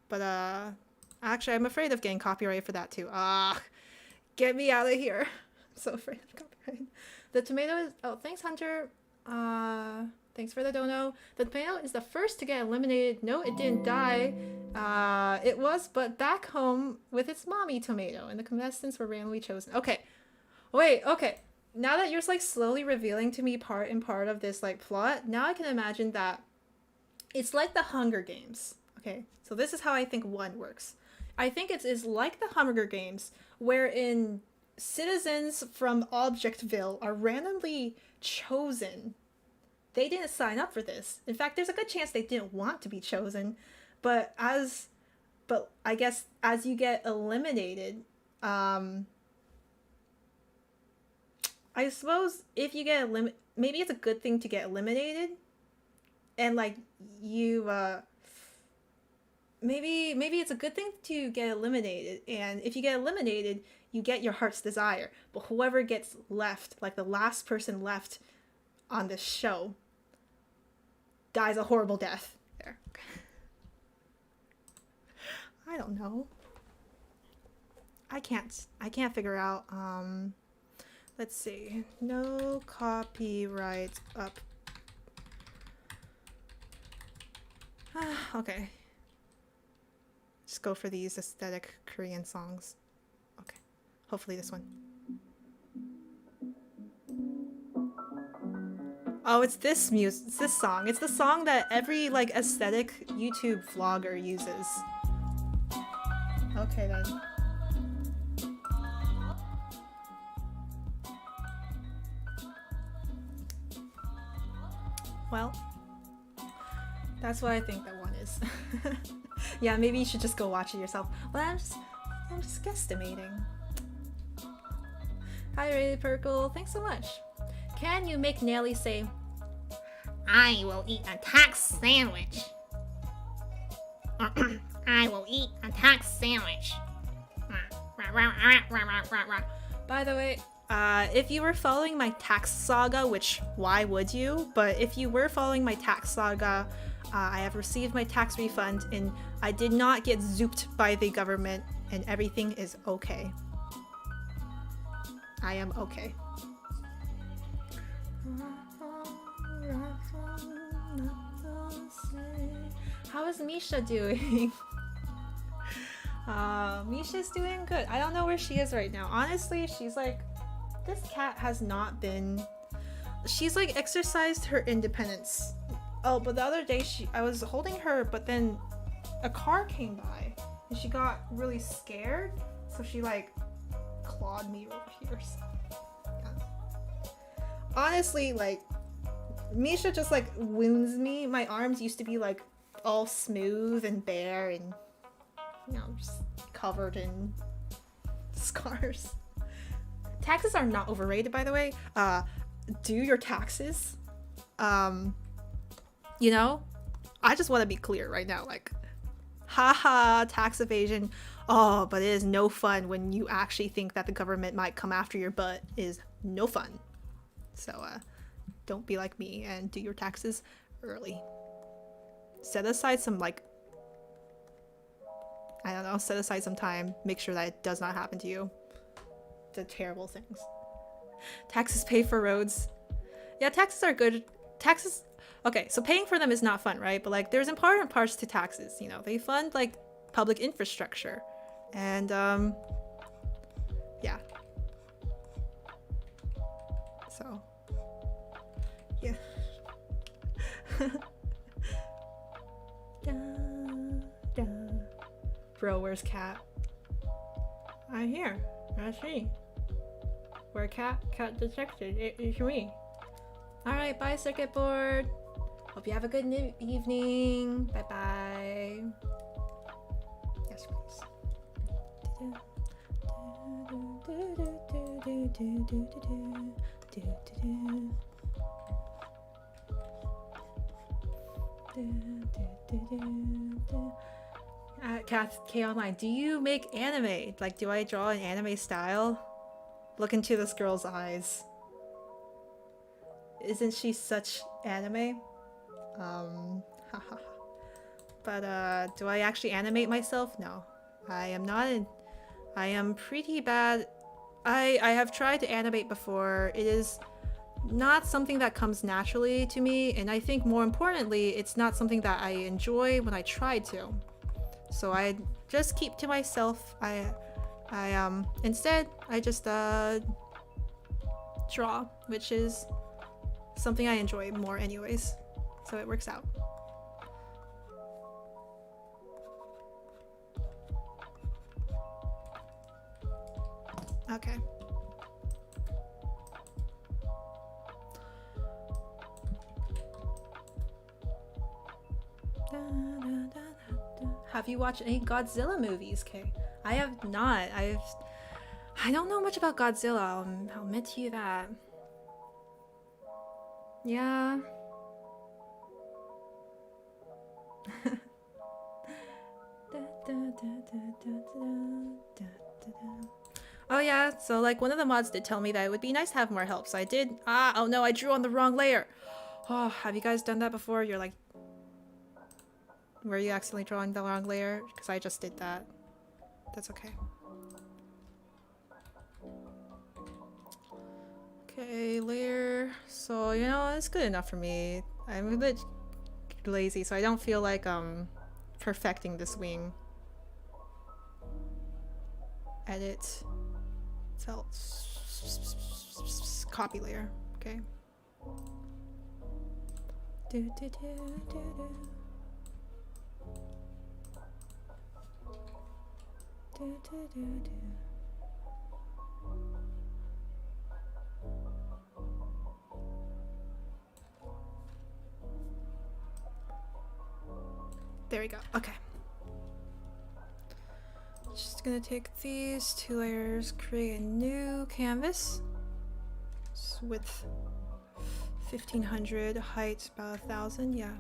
But actually I'm afraid of getting copyrighted for that too. Get me out of here. I'm so afraid of copyright. The tomato is, oh, thanks Hunter. Thanks for the dono. The tomato is the first to get eliminated. No, it didn't die. It was, but back home with its mommy tomato, and the contestants were randomly chosen. Okay. Wait, okay. Now that you're like slowly revealing to me part of this like plot, now I can imagine that it's like the Hunger Games. Okay, so this is how I think one works. I think it is like the Hunger Games, wherein citizens from Objectville are randomly chosen. They didn't sign up for this. In fact, there's a good chance they didn't want to be chosen. But I guess as you get eliminated, I suppose if you get maybe it's a good thing to get eliminated, and like you maybe it's a good thing to get eliminated, and if you get eliminated, you get your heart's desire. But whoever gets left, like the last person left on this show, dies a horrible death. There. I don't know. I can't figure out. Let's see. No copyright up. Okay. Just go for these aesthetic Korean songs. Okay. Hopefully this one. Oh, it's this it's this song. It's the song that every like aesthetic YouTube vlogger uses. Okay then. Well, that's what I think that one is. Yeah, maybe you should just go watch it yourself. Well, I'm just guesstimating. Hi, Ray Perkle. Thanks so much. Can you make Nelly say, I will eat a tax sandwich. I will eat a tax sandwich. by the way, if you were following my tax saga, which why would you? But if you were following my tax saga, I have received my tax refund and I did not get zooped by the government and everything is okay. I am okay. How is Misha doing? Misha's doing good. I don't know where she is right now. Honestly, she's like, this cat has not been, she's like exercised her independence. Oh, but the other day I was holding her, but then a car came by and she got really scared. So she like clawed me over here. So, yeah. Honestly, like, Misha just like wounds me. My arms used to be like all smooth and bare and, you know, just covered in scars. Taxes are not overrated, by the way. Do your taxes. You know, I just want to be clear right now, like, haha, tax evasion. Oh, but it is no fun when you actually think that the government might come after your butt. It is no fun. So, don't be like me and do your taxes early. Set aside some, like, I don't know, set aside some time. Make sure that it does not happen to you. The terrible things. Taxes pay for roads. Yeah, taxes are good. Taxes, okay, so paying for them is not fun, right? But like, there's important parts to taxes, you know. They fund like public infrastructure. And yeah. So, yeah. Bro, where's Cat? I'm here. That's me. Where Cat? Cat detected. It's me. Alright, bye, circuit board. Hope you have a good evening. Bye bye. Yes, please. Kath K Online, do you make anime? Like, do I draw an anime style? Look into this girl's eyes. Isn't she such anime? But do I actually animate myself? No. I am not I am pretty bad. I have tried to animate before. It is not something that comes naturally to me, and I think more importantly, it's not something that I enjoy when I try to. So I just keep to myself. Instead I just draw, which is something I enjoy more anyways. So it works out. Okay. Have you watched any Godzilla movies, Kay? I have not. I don't know much about Godzilla. I'll admit to you that. Yeah. Oh yeah, so like one of the mods did tell me that it would be nice to have more help, so I did. Oh no, I drew on the wrong layer. Oh, have you guys done that before? You're like, were you accidentally drawing the wrong layer? Because I just did that. That's okay. Okay, layer. So, you know, it's good enough for me. I'm a bit lazy, so I don't feel like perfecting this wing. Edit. Copy layer. Okay. There we go. Okay. Just gonna take these 2 layers, create a new canvas. Width 1500, height about 1000. Yeah.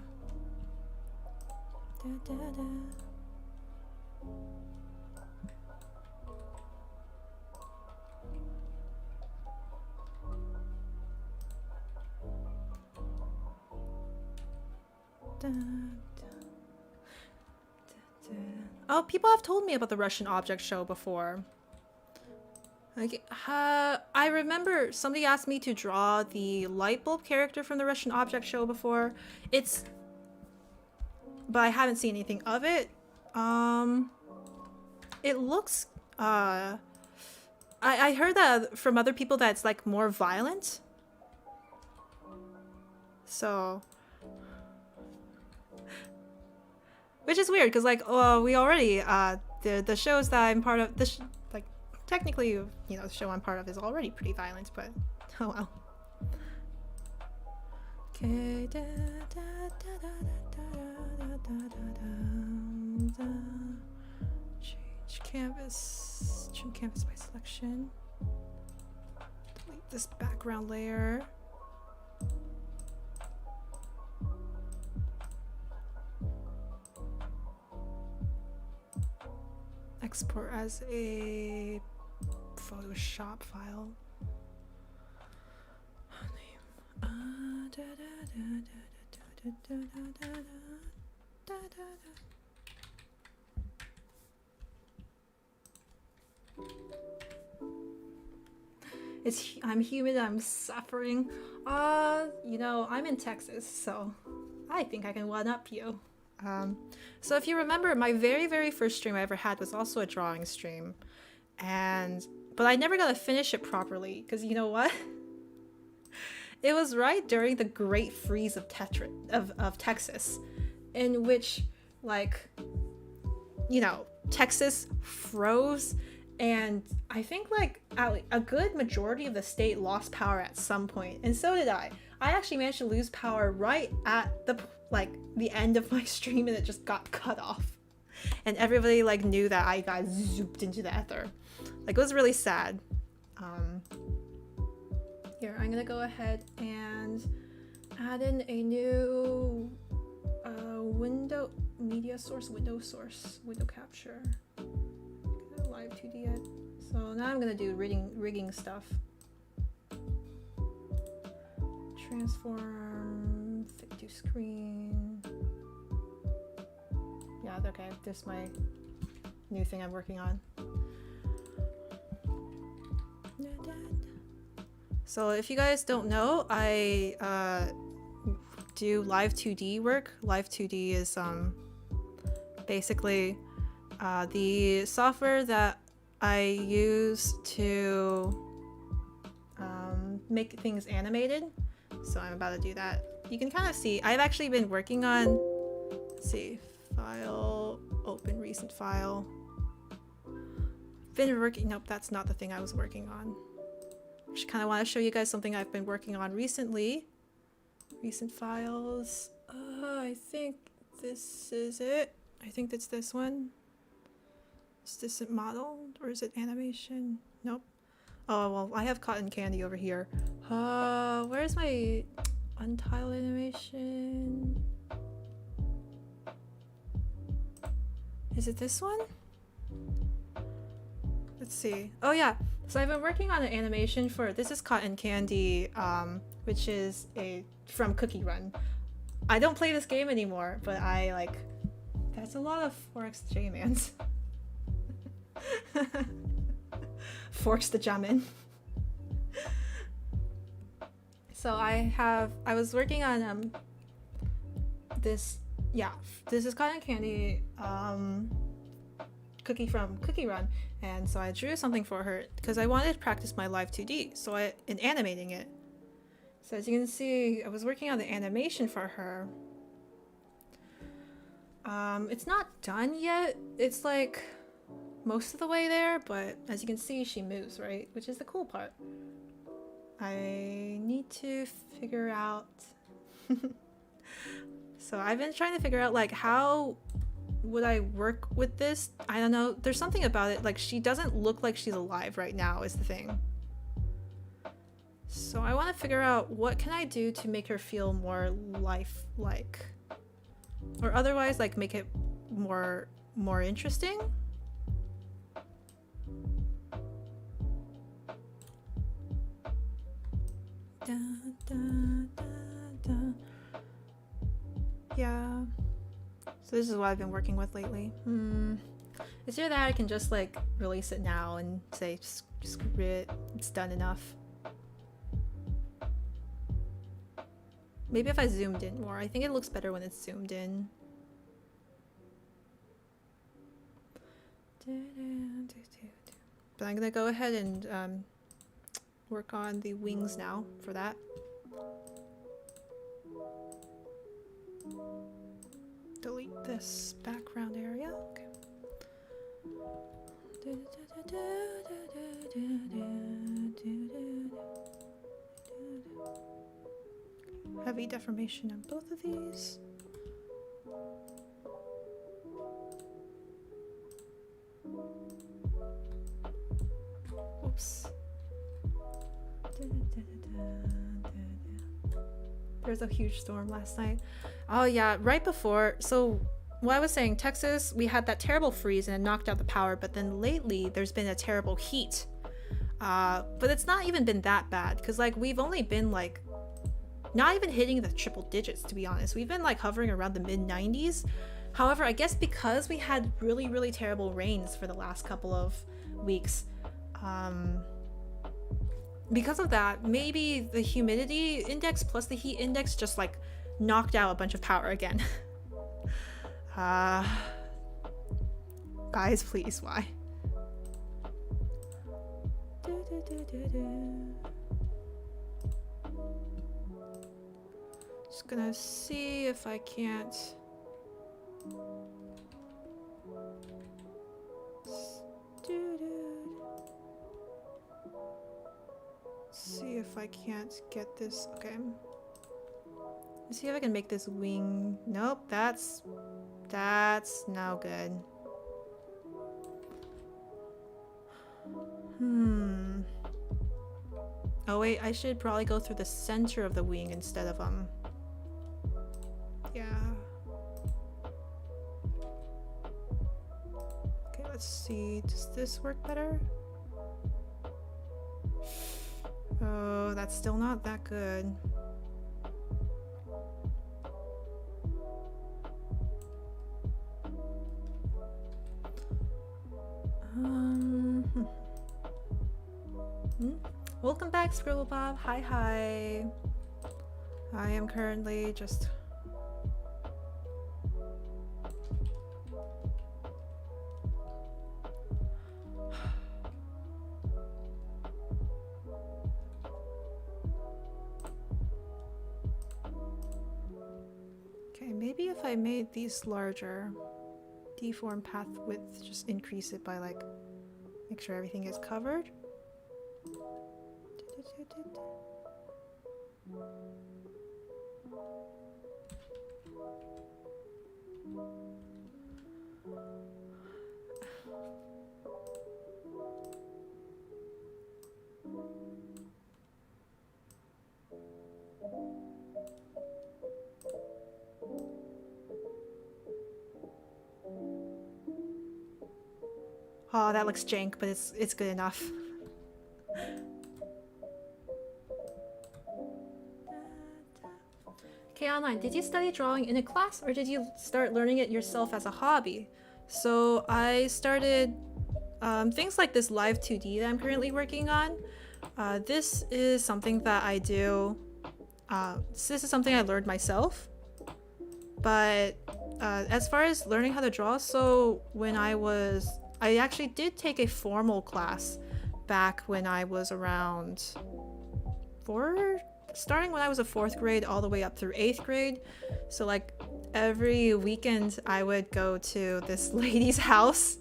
Oh, people have told me about the Russian object show before. Like, I remember somebody asked me to draw the light bulb character from the Russian object show before. But I haven't seen anything of it. It looks, I heard that from other people that it's like more violent. So, which is weird because like, we already, the shows that I'm part of, like, technically, you know, the show I'm part of is already pretty violent, but oh well. Okay. Change canvas. Change canvas by selection. Delete this background layer. Export as a Photoshop file. I'm humid, I'm suffering. You know, I'm in Texas, so I think I can one-up you. So if you remember, my very first stream I ever had was also a drawing stream. But I never got to finish it properly, because you know what? It was right during the Great Freeze of Texas, in which, like, you know, Texas froze, and I think like a good majority of the state lost power at some point, and so did I. I actually managed to lose power right at the end of my stream, and it just got cut off, and everybody like knew that I got zooped into the ether. Like, it was really sad. Here, I'm gonna go ahead and add in a new window capture. Live 2D it. So now I'm gonna do rigging stuff. Transform, fit to screen. Yeah, okay, this is my new thing I'm working on. So if you guys don't know, I do live 2D work. Live 2D is basically the software that I use to make things animated. So I'm about to do that. You can kind of see, I've actually been working on, let's see, file, open recent file. Nope, that's not the thing I was working on. I just kind of want to show you guys something I've been working on recently. Recent files. I think this is it. I think that's this one. Is this a model or is it animation? Nope. Oh, well, I have cotton candy over here. Where's my untiled animation? Is it this one? Let's see. Oh yeah. So I've been working on an animation for this is Cotton Candy, which is from Cookie Run. I don't play this game anymore, but I like. That's a lot of 4xJ mans. Forks the jamin. So I was working on this is Cotton Candy cookie from Cookie Run, and so I drew something for her because I wanted to practice my live 2D in animating it. So as you can see, I was working on the animation for her. It's not done yet. It's like most of the way there, but as you can see, she moves, right? Which is the cool part. I need to figure out so I've been trying to figure out like how would I work with this? I don't know. There's something about it, like she doesn't look like she's alive right now is the thing. So I want to figure out what can I do to make her feel more lifelike, or otherwise like make it more interesting. Da, da, da, da. Yeah. So this is what I've been working with lately. It's either that I can just like release it now and say screw it, it's done enough. Maybe if I zoomed in more. I think it looks better when it's zoomed in. But I'm gonna go ahead and work on the wings now for that. Delete this background area. Okay. Heavy deformation on both of these. Oops. There was a huge storm last night. Oh yeah, right before. So what I was saying, Texas, we had that terrible freeze and it knocked out the power, but then lately there's been a terrible heat. But it's not even been that bad because like we've only been like not even hitting the triple digits, to be honest. We've been like hovering around the mid 90s. However, I guess because we had really terrible rains for the last couple of weeks, because of that, maybe the humidity index plus the heat index just like knocked out a bunch of power again. Guys, please, why? Just gonna see if I can't see if I can't get this. Okay, let's see if I can make this wing. Nope, that's no good. Oh wait, I should probably go through the center of the wing instead of yeah. Okay, let's see. Does this work better? Oh, that's still not that good. Welcome back, Scribble Bob. Hi. I am currently just okay, maybe if I made these larger, deform path width, just increase it by like, make sure everything is covered. Oh, that looks jank, but it's good enough. Okay, online, did you study drawing in a class or did you start learning it yourself as a hobby? So I started things like this live 2D that I'm currently working on. This is something that I do. This is something I learned myself. But as far as learning how to draw, so when I actually did take a formal class back when I was around starting when I was a 4th grade all the way up through 8th grade. So like every weekend I would go to this lady's house.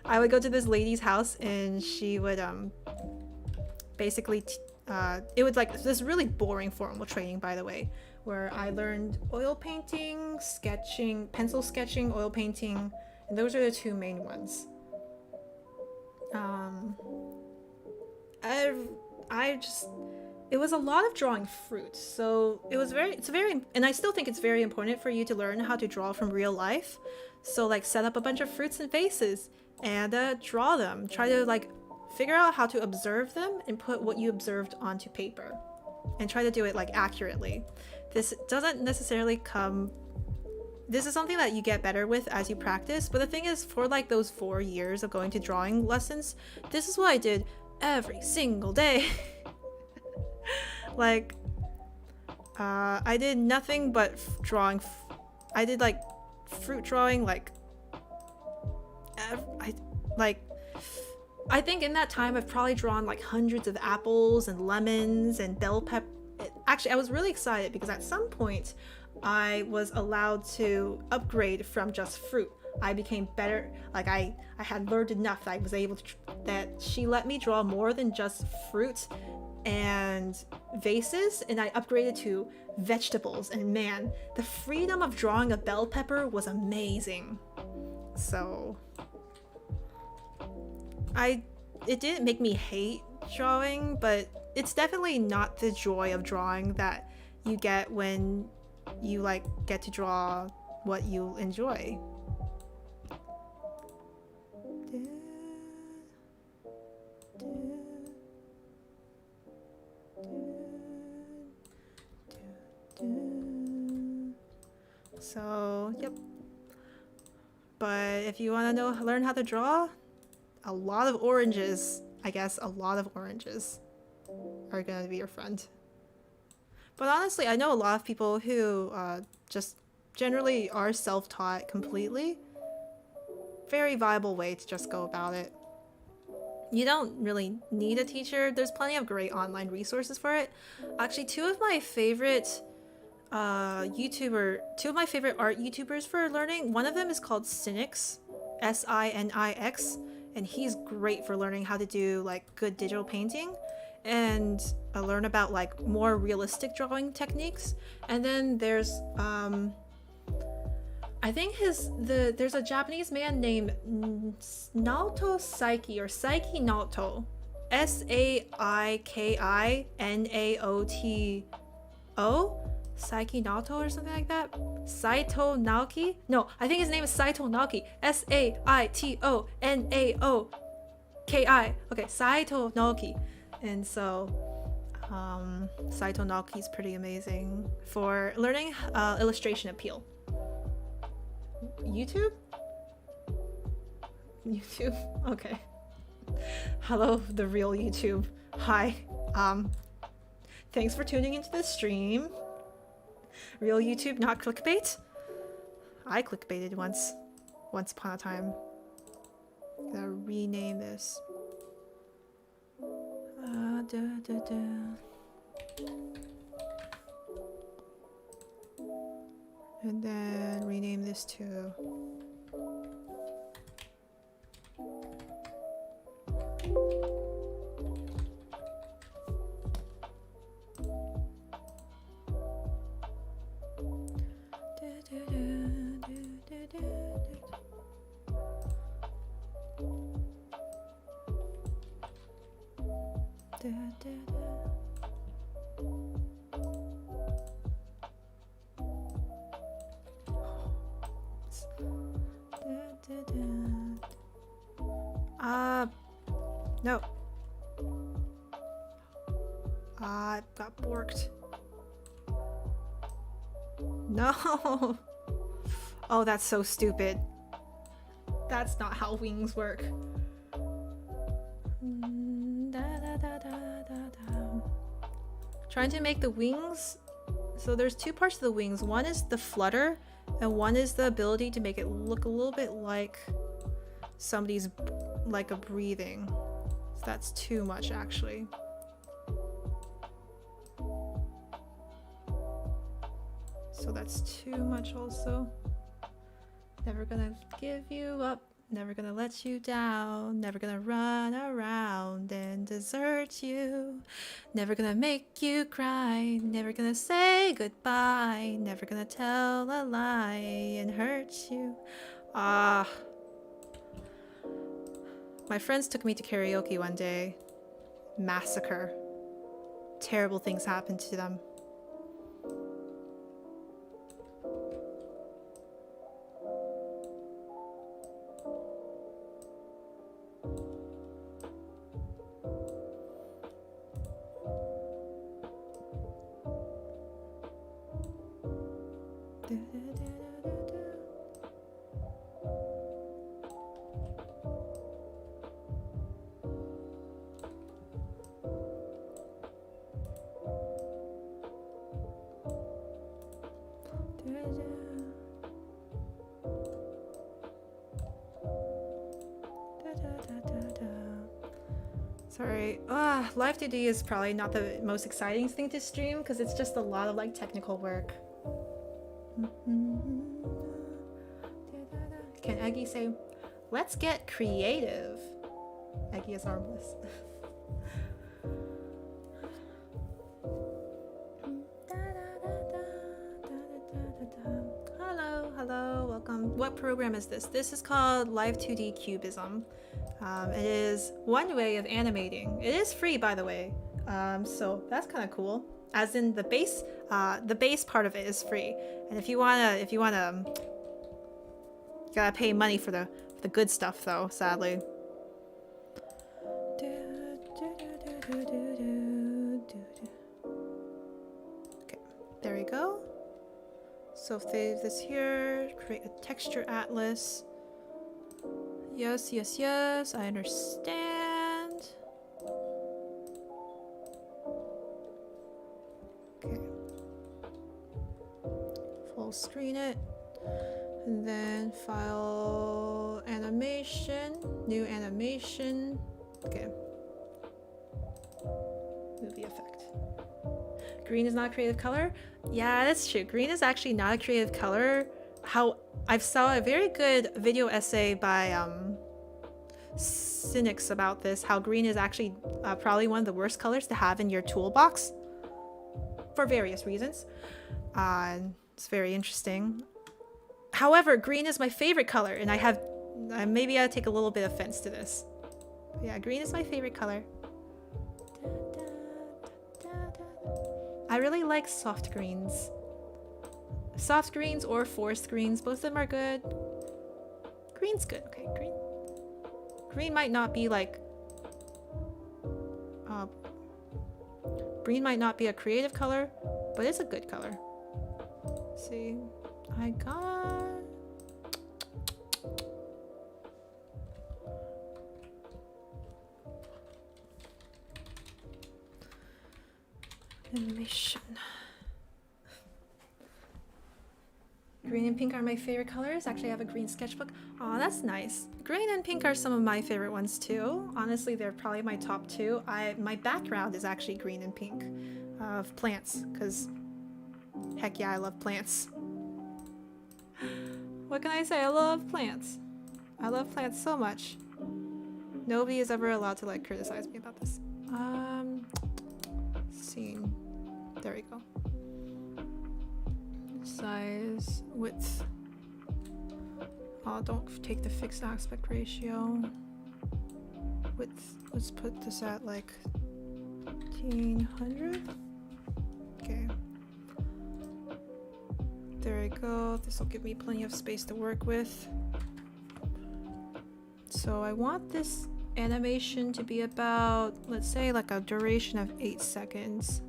I would go to this lady's house and she would basically it would like this really boring formal training, by the way, where I learned oil painting, sketching, pencil sketching, oil painting, and those are the 2 main ones. It was a lot of drawing fruits, so it's very, and I still think it's very important for you to learn how to draw from real life. So like set up a bunch of fruits and faces and draw them. Try to like figure out how to observe them and put what you observed onto paper, and try to do it like accurately. This doesn't necessarily come. This is something that you get better with as you practice, but the thing is, for like those 4 years of going to drawing lessons, this is what I did every single day. Like, I did nothing but drawing. I did like fruit drawing, like, I think in that time I've probably drawn like hundreds of apples and lemons and bell pepper. Actually, I was really excited because at some point I was allowed to upgrade from just fruit. I became better. Like I had learned enough that I was able to that she let me draw more than just fruit and vases, and I upgraded to vegetables, and man, the freedom of drawing a bell pepper was amazing. So it didn't make me hate drawing, but it's definitely not the joy of drawing that you get when you like get to draw what you enjoy. So, yep. But if you want to learn how to draw, a lot of oranges, I guess a lot of oranges are going to be your friend. But honestly, I know a lot of people who just generally are self-taught completely. Very viable way to just go about it. You don't really need a teacher. There's plenty of great online resources for it. Actually, two of my favorite art YouTubers for learning, one of them is called Sinix, Sinix, and he's great for learning how to do like good digital painting and learn about like more realistic drawing techniques. And then there's I think there's a Japanese man named Naoto Saiki, or Saiki Naoto, Saikinaoto, Saiki Naoto or something like that. Saito Naoki? No, I think his name is Saito Naoki. Saitonaoki. Okay, Saito Naoki. And so Saito Naoki is pretty amazing for learning illustration appeal. YouTube? Okay. Hello, the real YouTube. Hi. Thanks for tuning into the stream. Real YouTube, not clickbait? I clickbaited once upon a time. Gotta rename this. And then rename this to No. Ah, I got borked. No. Oh, that's so stupid. That's not how wings work. Trying to make the wings. So there's two parts of the wings. One is the flutter, and one is the ability to make it look a little bit like somebody's like a breathing. So that's too much actually. So that's too much also. Never gonna give you up, never gonna let you down, never gonna run around and desert you, never gonna make you cry, never gonna say goodbye, never gonna tell a lie and hurt you. Ah. My friends took me to karaoke one day. Massacre. Terrible things happened to them. Sorry. Live 2D is probably not the most exciting thing to stream because it's just a lot of like technical work. Can Eggy say, let's get creative? Eggy is harmless. Hello, hello, welcome. What program is this? This is called Live 2D Cubism. It is one way of animating. It is free, by the way. So that's kind of cool. As in the base part of it is free. And if you wanna, you gotta pay money for the good stuff, though. Sadly. Okay, there we go. So save this here. Create a texture atlas. Yes, yes, yes, I understand. Okay. Full screen it. And then file animation, new animation. Okay. Movie effect. Green is not a creative color? Yeah, that's true. Green is actually not a creative color. How I saw a very good video essay by Cynics about this, how green is actually probably one of the worst colors to have in your toolbox for various reasons. It's very interesting. However, green is my favorite color, and I have maybe I take a little bit of offense to this. But yeah, green is my favorite color. I really like soft greens. Soft greens or forest greens, both of them are good. Green's good. Okay, green. Green might not be like green might not be a creative color, but it's a good color. Let's see, I got animation. Green and pink are my favorite colors. Actually, I have a green sketchbook. Aw, that's nice. Green and pink are some of my favorite ones too. Honestly, they're probably my top two. My background is actually green and pink of plants, because heck yeah, I love plants. What can I say? I love plants. I love plants so much. Nobody is ever allowed to like criticize me about this. Scene. There we go. Size, width. Oh, don't take the fixed aspect ratio. Width, let's put this at like 1500. Okay. There we go. This will give me plenty of space to work with. So I want this animation to be about, let's say, like a duration of 8 seconds.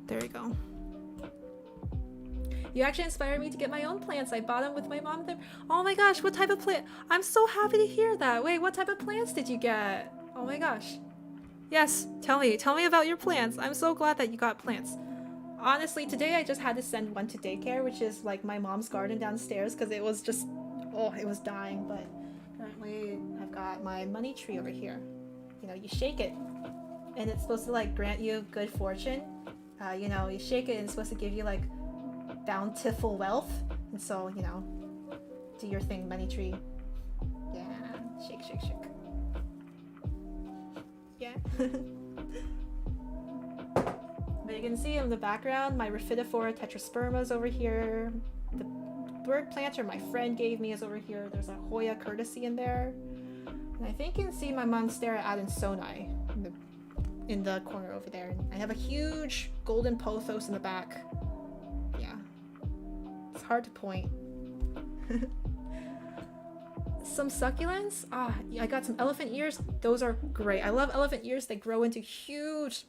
There we go. You actually inspired me to get my own plants. I bought them with my mom there. Oh my gosh, what type of plant? I'm so happy to hear that. Wait, what type of plants did you get? Oh my gosh. Yes, tell me about your plants. I'm so glad that you got plants. Honestly, today I just had to send one to daycare, which is like my mom's garden downstairs, because it was just, oh, it was dying. But currently I've got my money tree over here. You know, you shake it and it's supposed to like grant you good fortune. You know, you shake it and it's supposed to give you like bountiful wealth. And so, you know, do your thing, money tree. Yeah, shake, shake, shake. Yeah. But you can see in the background, my Rhaphidophora tetraspermas over here. The bird planter my friend gave me is over here. There's a Hoya courtesy in there. And I think you can see my Monstera adansonii in the corner over there. I have a huge golden pothos in the back. Yeah. It's hard to point. Some succulents. Ah, I got some elephant ears. Those are great. I love elephant ears. They grow into huge,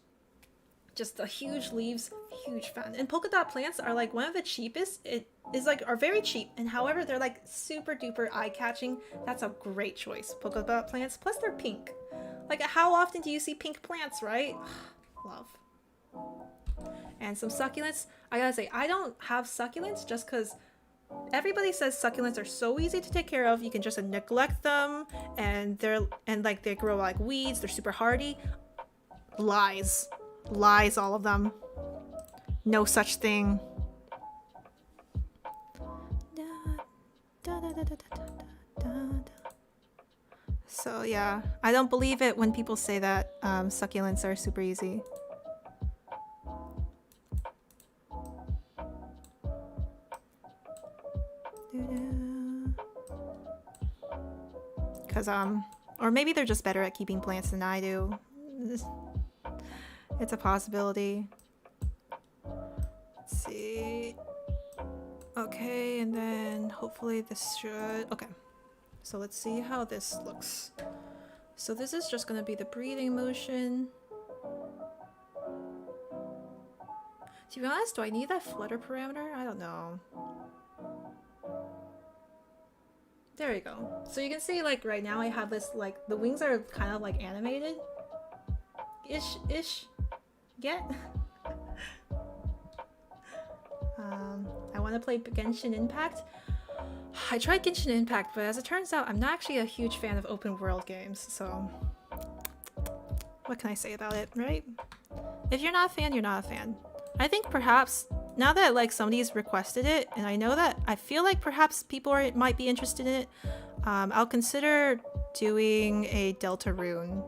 just the huge leaves. Huge fan. And polka dot plants are like one of the cheapest. It is like are very cheap, and however they're like super duper eye catching. That's a great choice. Polka dot plants. Plus they're pink. Like how often do you see pink plants, right? Love. And some succulents. I gotta say, I don't have succulents just because everybody says succulents are so easy to take care of. You can just neglect them, and like they grow like weeds. They're super hardy. Lies, all of them. No such thing. So yeah, I don't believe it when people say that succulents are super easy. Because or maybe they're just better at keeping plants than I do. It's a possibility. Let's see. Okay, and then hopefully this should... Okay, so let's see how this looks. So this is just gonna be the breathing motion. To be honest, do I need that flutter parameter? I don't know. There you go. So you can see like right now I have this like the wings are kind of like animated. Ish. Get? I want to play Genshin Impact. I tried Genshin Impact, but as it turns out, I'm not actually a huge fan of open world games, so what can I say about it, right? If you're not a fan, you're not a fan. I think perhaps now that like somebody's requested it, and I feel like perhaps people might be interested in it, I'll consider doing a Deltarune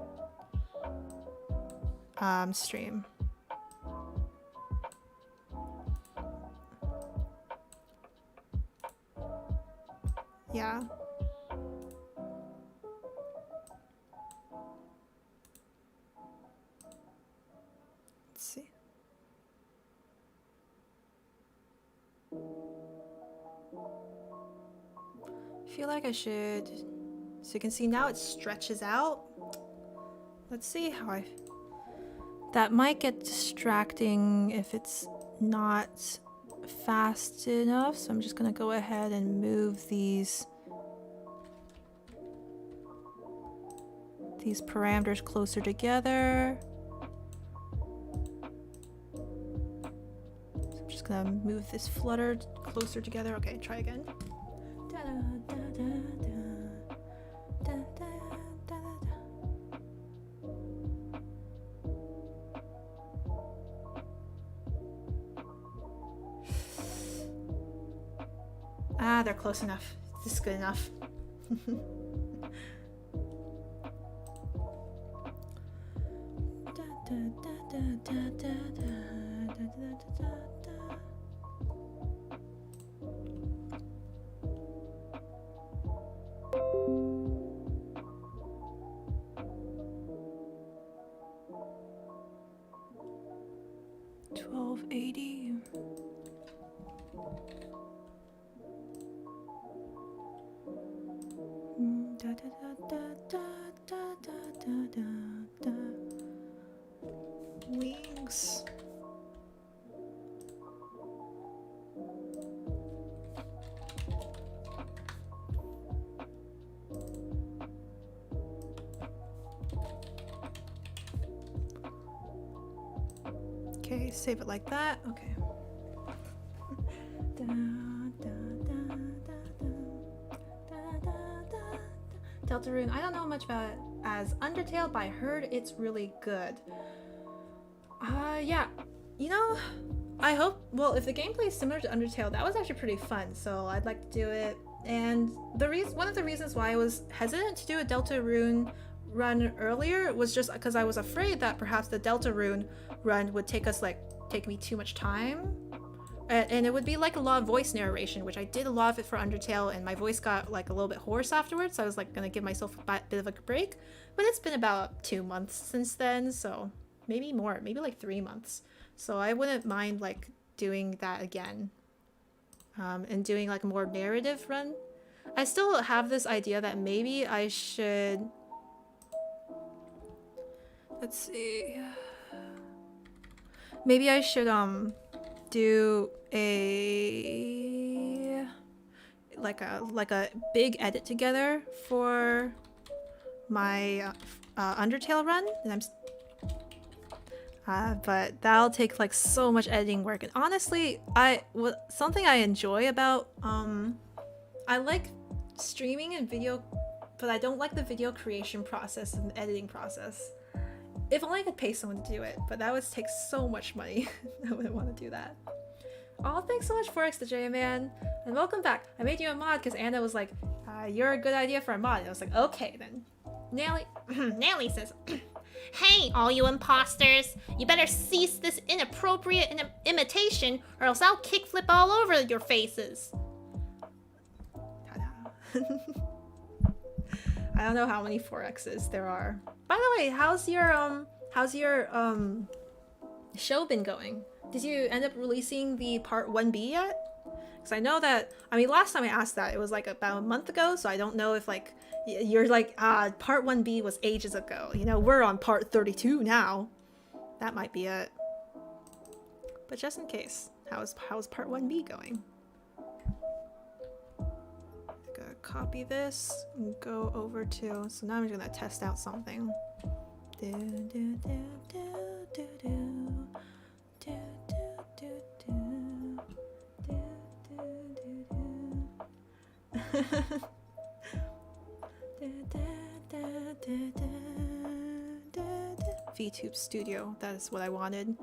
stream. Yeah. Let's see. I feel like I should... So you can see now it stretches out. Let's see how that might get distracting if it's not fast enough, so I'm just gonna go ahead and move these parameters closer together. So I'm just gonna move this flutter closer together. Okay, try again. Ah, they're close enough. This is good enough. $12.80. Okay, save it like that. Okay. Deltarune, I don't know much about it as Undertale, but I heard it's really good. Yeah. You know, I hope, well, if the gameplay is similar to Undertale, that was actually pretty fun, so I'd like to do it. And one of the reasons why I was hesitant to do a Deltarune run earlier was just because I was afraid that perhaps the Deltarune run would take me too much time. And it would be like a lot of voice narration, which I did a lot of it for Undertale, and my voice got like a little bit hoarse afterwards, so I was like gonna give myself a bit of a break. But it's been about 2 months since then, so maybe more, maybe like 3 months. So I wouldn't mind like doing that again. And doing like a more narrative run. I still have this idea that maybe I should... Let's see... Maybe I should do a like a big edit together for my Undertale run, and but that'll take like so much editing work. And honestly, something I enjoy about I like streaming and video, but I don't like the video creation process and editing process. If only I could pay someone to do it, but that would take so much money. I wouldn't want to do that. Oh, thanks so much, Forex the J-Man, and welcome back. I made you a mod because Anna was like, you're a good idea for a mod. And I was like, okay then. Nelly says, hey, all you imposters, you better cease this inappropriate imitation or else I'll kickflip all over your faces. I don't know how many 4Xs there are. By the way, how's your show been going? Did you end up releasing the part 1B yet? Because I know that, I mean, last time I asked that, it was like about a month ago, so I don't know if like, you're like, part 1B was ages ago. You know, we're on part 32 now. That might be it. But just in case, how's part 1B going? Gotta copy this and go over to, so now I'm just gonna test out something. VTube Studio, that is what I wanted.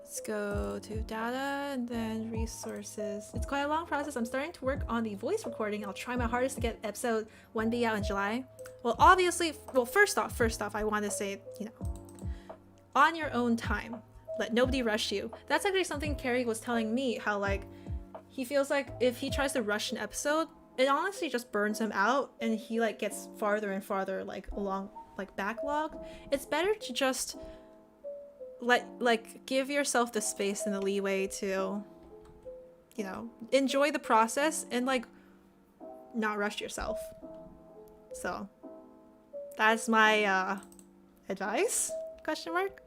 Let's go to data and then resources. It's quite a long process. I'm starting to work on the voice recording. I'll try my hardest to get episode 1B out in July. Well, obviously, well, first off, I want to say, you know, on your own time. Let nobody rush you. That's actually something Carrie was telling me, how like he feels like if he tries to rush an episode, it honestly just burns him out and he like gets farther and farther like along like backlog. It's better to just give yourself the space and the leeway to, you know, enjoy the process and like not rush yourself. So that's my advice, question mark.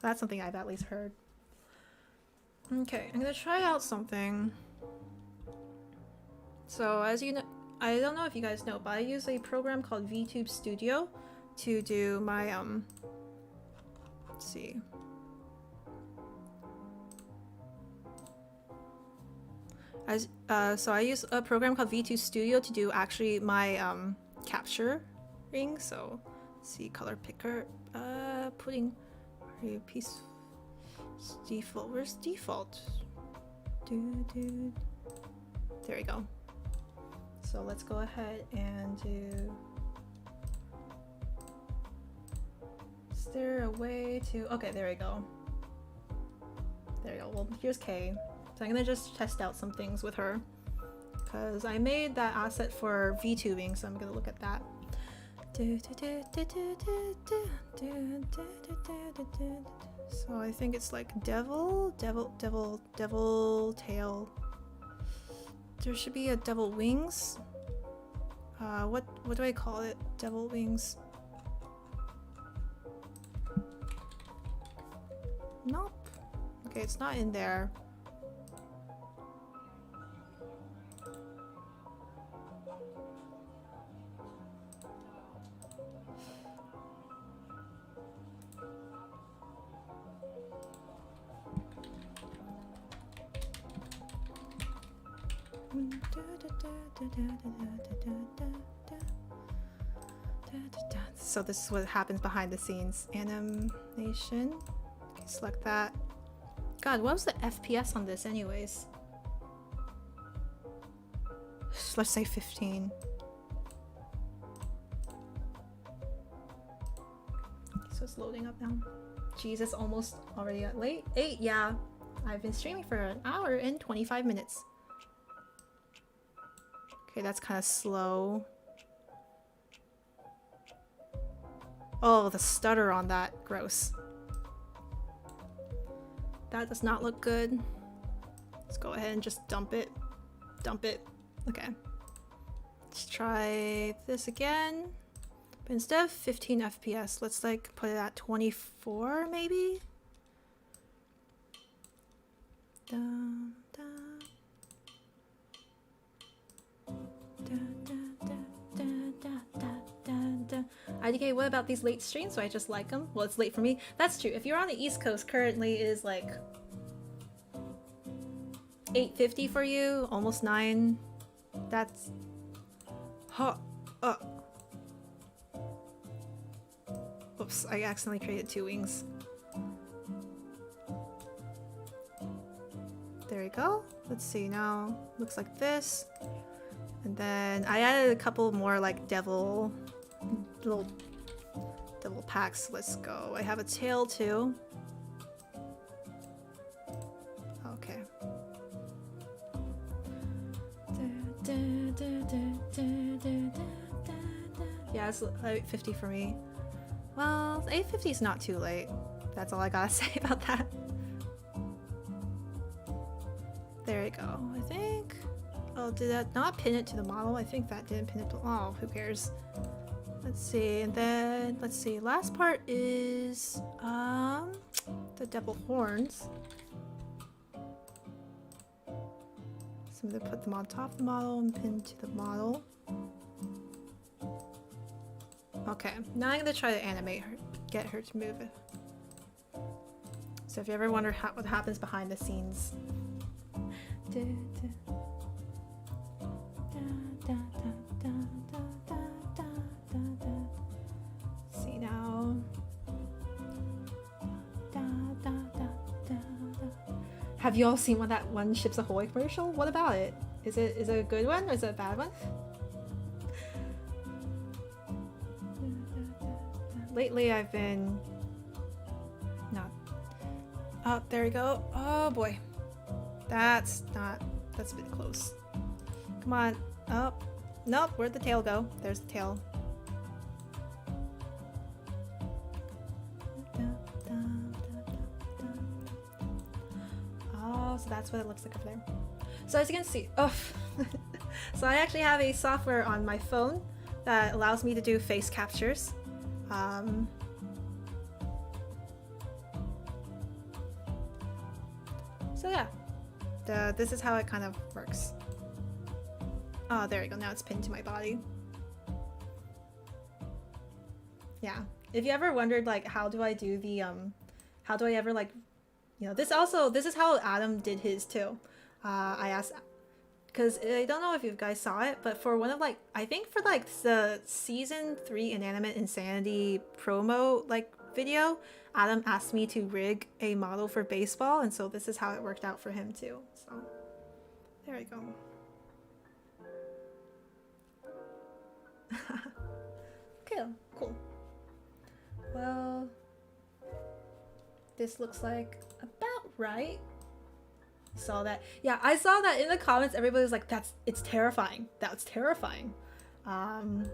That's something I've at least heard. Okay, I'm gonna try out something. So as you know, I don't know if you guys know, but I use a program called VTube Studio to do my let's see. So I use a program called VTube Studio to do actually my capturing. So let's see, color picker, putting piece default. Where's default? There we go. So let's go ahead and do. Is there a way to? Okay, there we go. There we go. Well, here's Kay. So I'm gonna just test out some things with her because I made that asset for VTubing, so I'm gonna look at that. So I think it's like devil tail. There should be a devil wings. What do I call it? Devil wings. Nope. Okay, it's not in there. So this is what happens behind the scenes. Animation. Okay, select that. God, what was the FPS on this anyways? Let's say 15. So it's loading up now. Jesus, almost already at late. 8, yeah. I've been streaming for an hour and 25 minutes. Okay, that's kind of slow. Oh, the stutter on that. Gross. That does not look good. Let's go ahead and just dump it. Dump it. Okay. Let's try this again. But instead of 15 FPS, let's like put it at 24 maybe? Da, da. Da, da, da, da, da, da, da, da. IDK, what about these late streams? So I just like them? Well, it's late for me. That's true. If you're on the East Coast, currently is like 8:50 for you, almost 9. That's... Huh. Oops, I accidentally created 2 wings. There we go. Let's see now. Looks like this. And then I added a couple more like little devil packs. Let's go. I have a tail too. Okay. Yeah, it's 8:50 for me. Well, 8:50 is not too late. That's all I gotta say about that. There we go. I think. Oh, did that not pin it to the model? I think that didn't pin it to. Oh, who cares? Let's see. And then let's see. Last part is the devil horns. So I'm gonna put them on top of the model and pin to the model. Okay, now I'm gonna try to animate her, get her to move it. So if you ever wonder what happens behind the scenes. See now. Have you all seen that one Ships Ahoy commercial? What about it? Is it a good one or is it a bad one? Lately I've been not. Oh, there we go. Oh boy. That's a bit close. Come on. Oh, nope. Where'd the tail go? There's the tail. Oh, so that's what it looks like up there. So as you can see, so I actually have a software on my phone that allows me to do face captures. So yeah, this is how it kind of works. Oh, there we go. Now it's pinned to my body. Yeah. If you ever wondered like how do I do the how do I ever like, you know, this is how Adam did his too. I asked, because I don't know if you guys saw it, but for one of like, I think for like the season 3 Inanimate Insanity promo like video, Adam asked me to rig a model for baseball, and so this is how it worked out for him too. So there we go. Okay, cool. Well, this looks like about right. Saw that. Yeah, I saw that in the comments. Everybody was like, it's terrifying. That's terrifying. And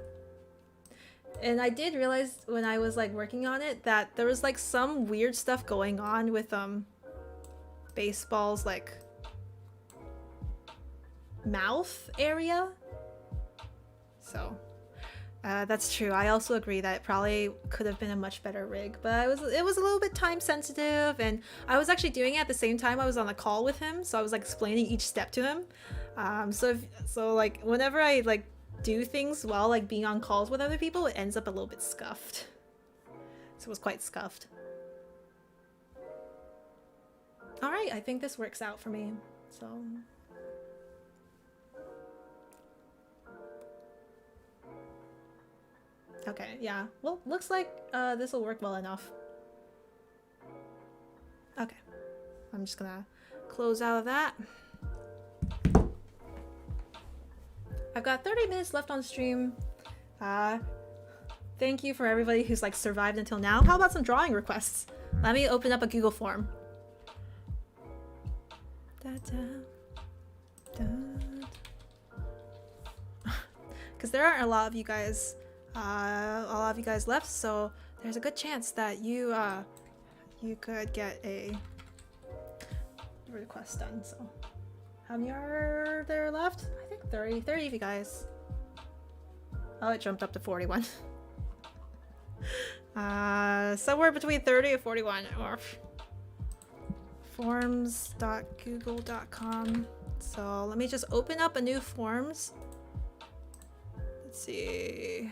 I did realize when I was like working on it that there was like some weird stuff going on with baseball's like mouth area. So that's true. I also agree that it probably could have been a much better rig, but it was a little bit time sensitive, and I was actually doing it at the same time I was on a call with him, so I was like explaining each step to him. So like whenever I like do things while like being on calls with other people, it ends up a little bit scuffed. So it was quite scuffed. All right, I think this works out for me. So Okay, yeah. Well, looks like this will work well enough. Okay. I'm just gonna close out of that. I've got 30 minutes left on stream. Thank you for everybody who's like survived until now. How about some drawing requests? Let me open up a Google form. Because there aren't a lot of you guys left, so there's a good chance that you could get a request done. So how many are there left? I think 30 of you guys. Oh, it jumped up to 41. Somewhere between 30 and 41, or forms.google.com. So let me just open up a new forms. Let's see.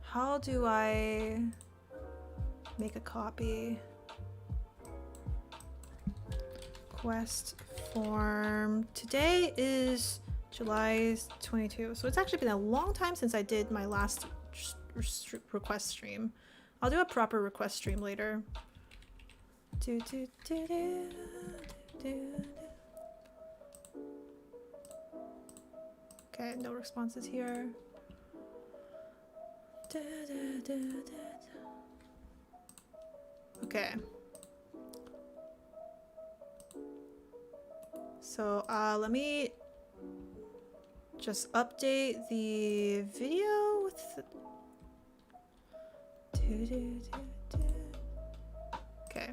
How do I make a copy? Quest form. Today is July 22, so it's actually been a long time since I did my last request stream. I'll do a proper request stream later. Okay, no responses here. Okay. So let me just update the video with okay.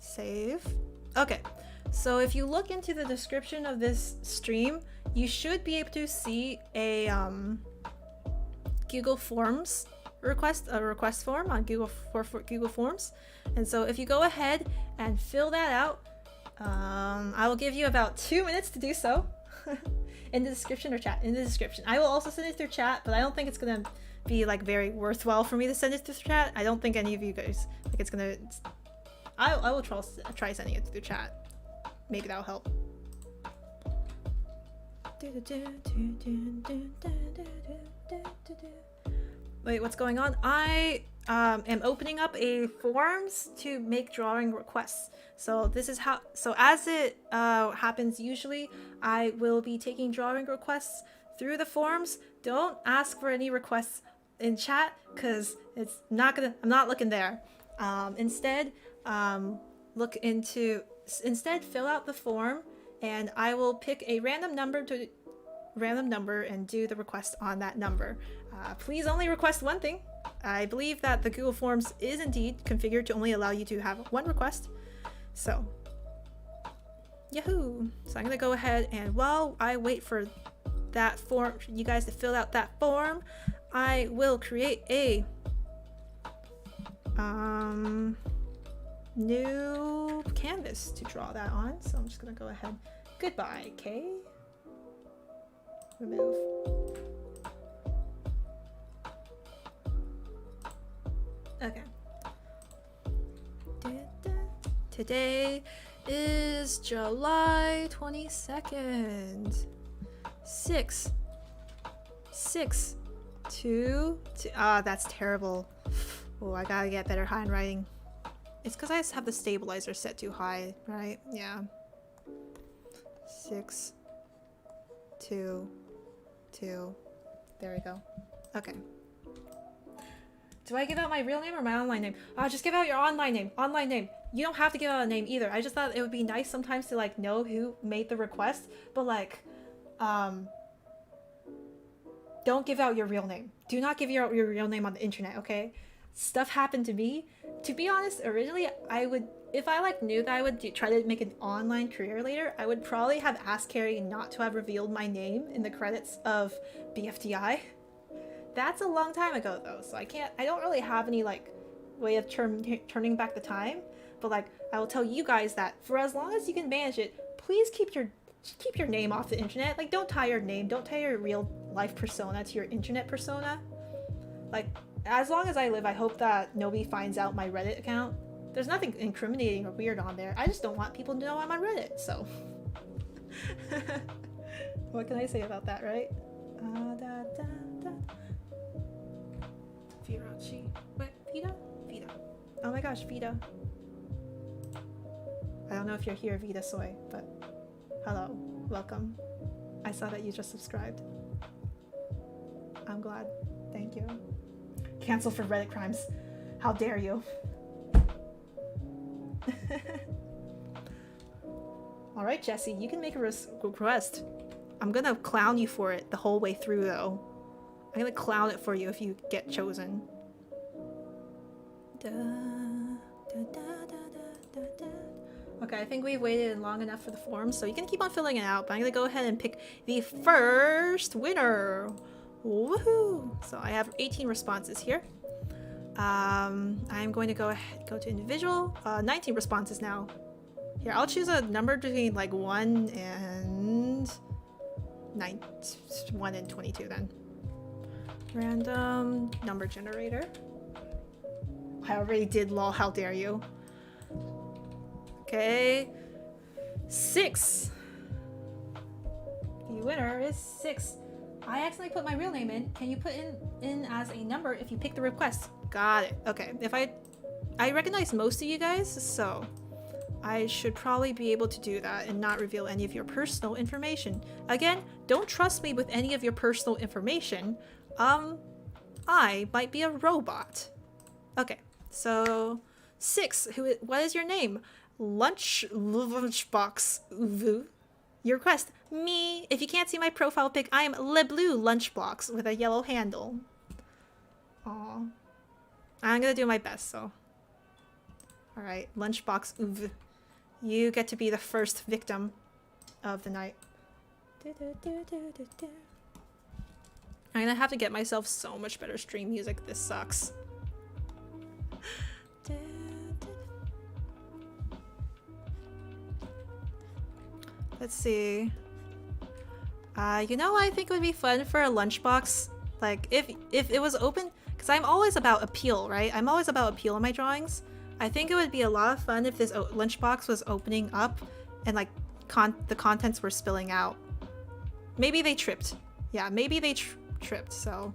Save. Okay. So if you look into the description of this stream, you should be able to see a Google Forms request form on Google Forms. And so if you go ahead and fill that out, I will give you about 2 minutes to do so. In the description or chat. In the description. I will also send it through chat, but I don't think it's gonna be like very worthwhile for me to send it through chat. I don't think any of you guys like it's gonna. I will try sending it through chat. Maybe that'll help. Wait, what's going on? I am opening up a forms to make drawing requests. So this is how. So as it happens usually, I will be taking drawing requests through the forms. Don't ask for any requests in chat because it's not gonna. I'm not looking there. Instead, fill out the form, and I will pick a random number and do the request on that number. Please only request one thing. I believe that the Google Forms is indeed configured to only allow you to have one request. So, yahoo! So I'm gonna go ahead, and while I wait for that form, you guys to fill out that form, I will create a new canvas to draw that on. So I'm just gonna go ahead. Goodbye, Kay. Remove. Okay. Today is July 22nd. 2. That's terrible. Oh, I gotta get better handwriting. It's because I have the stabilizer set too high, right? Yeah. 6, 2, 2. There we go. Okay. Do I give out my real name or my online name? Just give out your online name. Online name. You don't have to give out a name either. I just thought it would be nice sometimes to like know who made the request, but like, don't give out your real name. Do not give out your real name on the internet, okay? Stuff happened to me. To be honest, originally I would, if I like knew that I would try to make an online career later, I would probably have asked Carrie not to have revealed my name in the credits of BFDI. That's a long time ago though, so I don't really have any like way of turning back the time, but like I will tell you guys that for as long as you can manage it, please keep your name off the internet. Like don't tie your real life persona to your internet persona. Like as long as I live, I hope that nobody finds out my Reddit account There's nothing incriminating or weird on there. I just don't want people to know I'm on Reddit, so. What can I say about that, right? Firachi. Wait, Vita? Vita. Oh my gosh, Vita. I don't know if you're here, Vita Soy, but hello, welcome. I saw that you just subscribed. I'm glad. Thank you. Cancel for Reddit crimes. How dare you? Alright, Jesse, you can make a request. I'm gonna clown you for it the whole way through, though. I'm gonna clown it for you if you get chosen. Okay, I think we've waited long enough for the form, so you can keep on filling it out, but I'm gonna go ahead and pick the first winner. Woohoo! So I have 18 responses here. I'm going to go to individual. 19 responses now. Here, I'll choose a number between like 1 and 22 then. Random number generator. I already did lol, how dare you. Okay. 6. The winner is 6. I accidentally put my real name in. Can you put in as a number if you pick the request? Got it. Okay. If I recognize most of you guys, so I should probably be able to do that and not reveal any of your personal information. Again, don't trust me with any of your personal information. I might be a robot. Okay. So 6. What is your name? Lunchbox. Your request. Me. If you can't see my profile pic, I am Le Blue Lunchbox with a yellow handle. Aw. I'm gonna do my best, so. Alright, Lunchbox. You get to be the first victim of the night. I'm gonna have to get myself so much better stream music. This sucks. Let's see. You know, I think it would be fun for a lunchbox. Like, if it was open, because I'm always about appeal, right? I'm always about appeal in my drawings. I think it would be a lot of fun if this lunchbox was opening up and like the contents were spilling out. Maybe they tripped. Yeah, maybe they tripped. So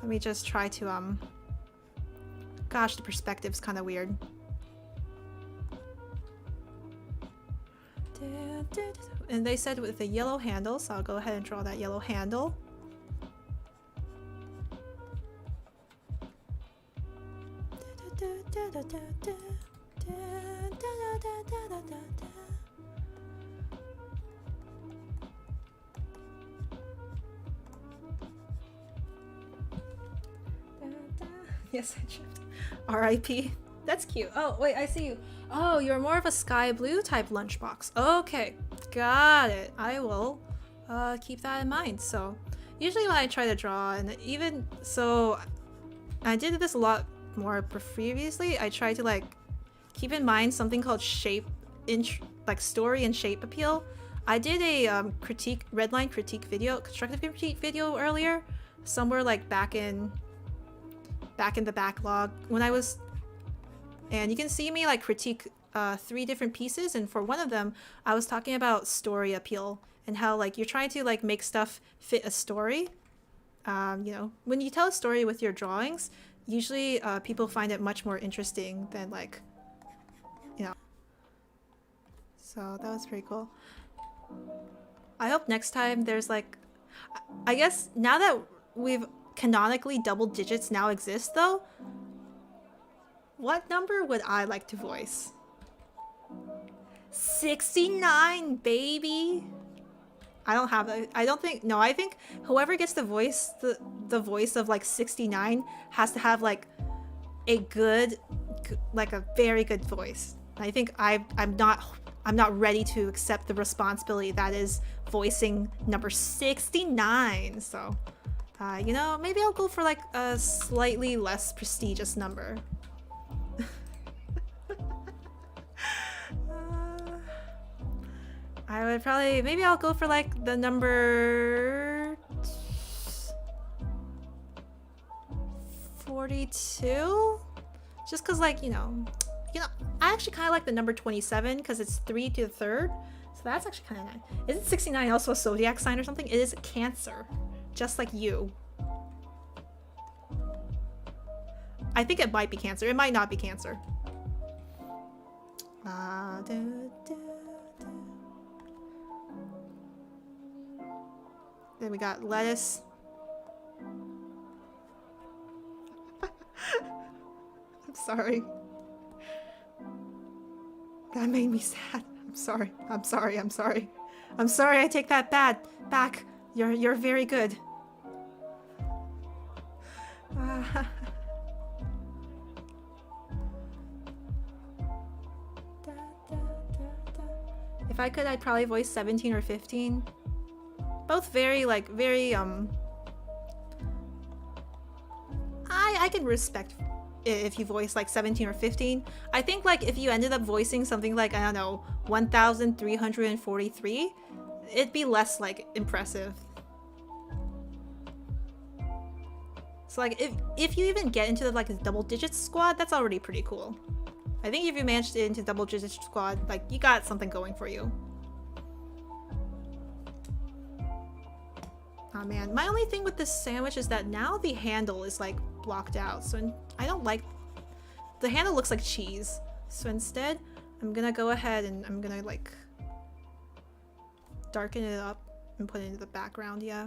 let me just try to gosh, the perspective's kind of weird. And they said with a yellow handle, so I'll go ahead and draw that yellow handle. Yes, I tripped. R.I.P. That's cute. Oh, wait, I see you. Oh, you're more of a sky blue type lunchbox. Okay, got it. I will keep that in mind. So, usually when I try to draw, and even so, I did this a lot more previously. I try to like keep in mind something called shape, like story and shape appeal. I did a redline critique video, constructive critique video earlier, somewhere like back in the backlog when I was. And you can see me like critique 3 different pieces, and for one of them I was talking about story appeal and how like you're trying to like make stuff fit a story. You know, when you tell a story with your drawings, usually people find it much more interesting than like, you know. So that was pretty cool. I hope next time there's like, I guess now that we've canonically double digits now exist though, what number would I like to voice? 69, baby! I don't have that. I don't think, no, I think whoever gets the voice of like 69 has to have like a good, like a very good voice. I think I'm not ready to accept the responsibility that is voicing number 69. So, you know, maybe I'll go for like a slightly less prestigious number. I would probably, maybe I'll go for like the number 42? Just cause like, I actually kind of like the number 27 because it's 3 to the third. So that's actually kind of nice. Isn't 69 also a zodiac sign or something? It is Cancer. Just like you. I think it might be Cancer. It might not be Cancer. Then we got lettuce. I'm sorry. That made me sad. I'm sorry. I'm sorry. I'm sorry. I'm sorry. I take that back. You're very good. If I could, I'd probably voice 17 or 15. Both very, like, very, I can respect if you voice, like, 17 or 15. I think, like, if you ended up voicing something like, I don't know, 1,343, it'd be less, like, impressive. So, like, if you even get into, like, a double digits squad, that's already pretty cool. I think if you managed it into double digits squad, like, you got something going for you. Oh man, my only thing with this sandwich is that now the handle is like blocked out, so I don't like, the handle looks like cheese. So instead, I'm gonna go ahead and I'm gonna like darken it up and put it into the background, yeah.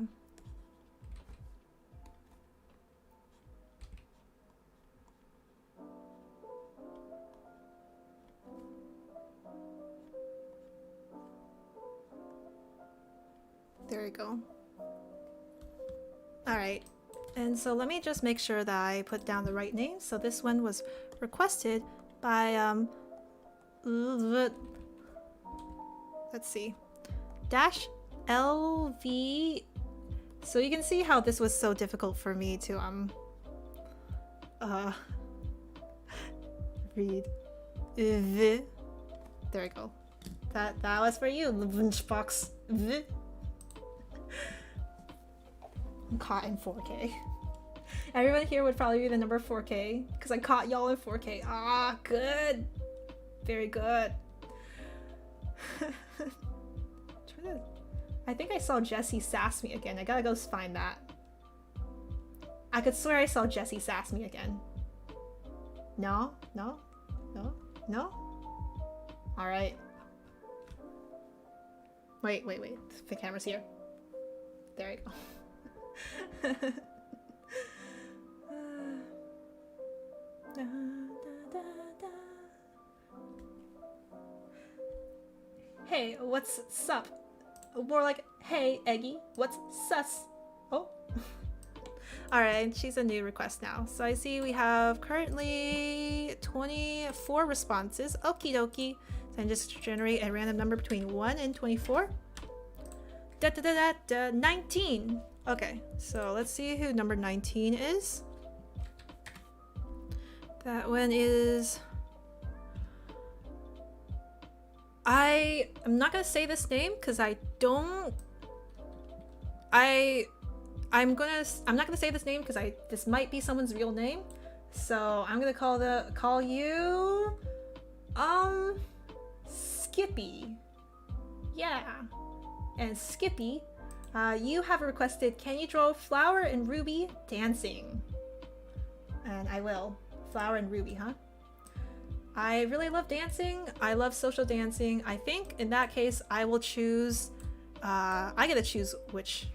There we go. Alright, and so let me just make sure that I put down the right name. So this one was requested by, let's see, dash LV. So you can see how this was so difficult for me to, read. There we go. That was for you, lunchbox. I'm caught in 4K. Everyone here would probably be the number 4K because I caught y'all in 4K. Ah, good. Very good. I think I saw Jesse sass me again. I gotta go find that. I could swear I saw Jesse sass me again. No? No? No? No? Alright. Wait. The camera's here. There you go. Hey, what's sup? More like, hey, Eggy, what's sus? Oh. Alright, she's a new request now. So I see we have currently 24 responses. Okie dokie. So I just generate a random number between 1 and 24. 19. Okay, so let's see who number 19 is. That one is... I'm not gonna say this name because I don't... I'm not gonna say this name because this might be someone's real name. So I'm gonna call you Skippy. Yeah. And Skippy, you have requested, can you draw Flower and Ruby dancing? And I will. Flower and Ruby, huh? I really love dancing. I love social dancing. I think in that case, I will choose, I gotta choose which.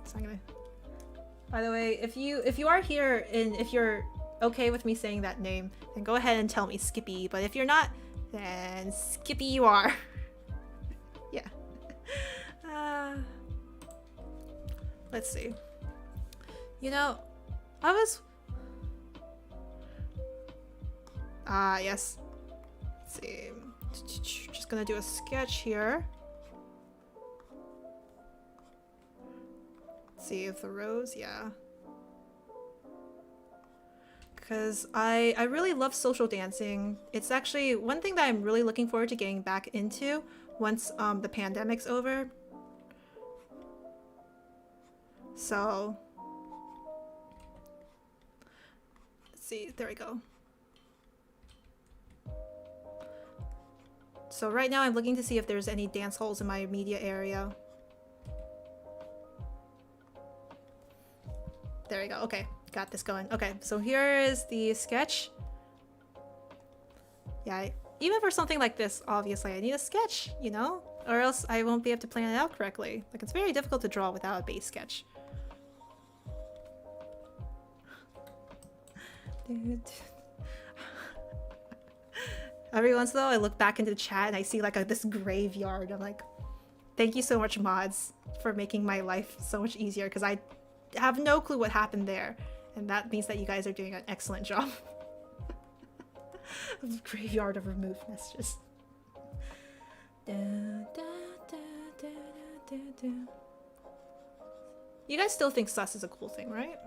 So I'm gonna, by the way, if you are here and if you're okay with me saying that name, then go ahead and tell me Skippy. But if you're not, then Skippy you are. Yeah. Let's see. You know, I was... yes. Let's see. Just gonna do a sketch here. Let's see if the rows, yeah. Because I really love social dancing. It's actually one thing that I'm really looking forward to getting back into once the pandemic's over. So let's see, there we go. So right now I'm looking to see if there's any dance halls in my immediate area. There we go. Okay, got this going. Okay, so here is the sketch. Yeah, even for something like this, obviously I need a sketch, you know? Or else I won't be able to plan it out correctly. Like, it's very difficult to draw without a base sketch. Dude. Every once in a while I look back into the chat and I see like this graveyard. I'm like, thank you so much, mods, for making my life so much easier, because I have no clue what happened there. And that means that you guys are doing an excellent job. Graveyard of removed messages. You guys still think sus is a cool thing, right?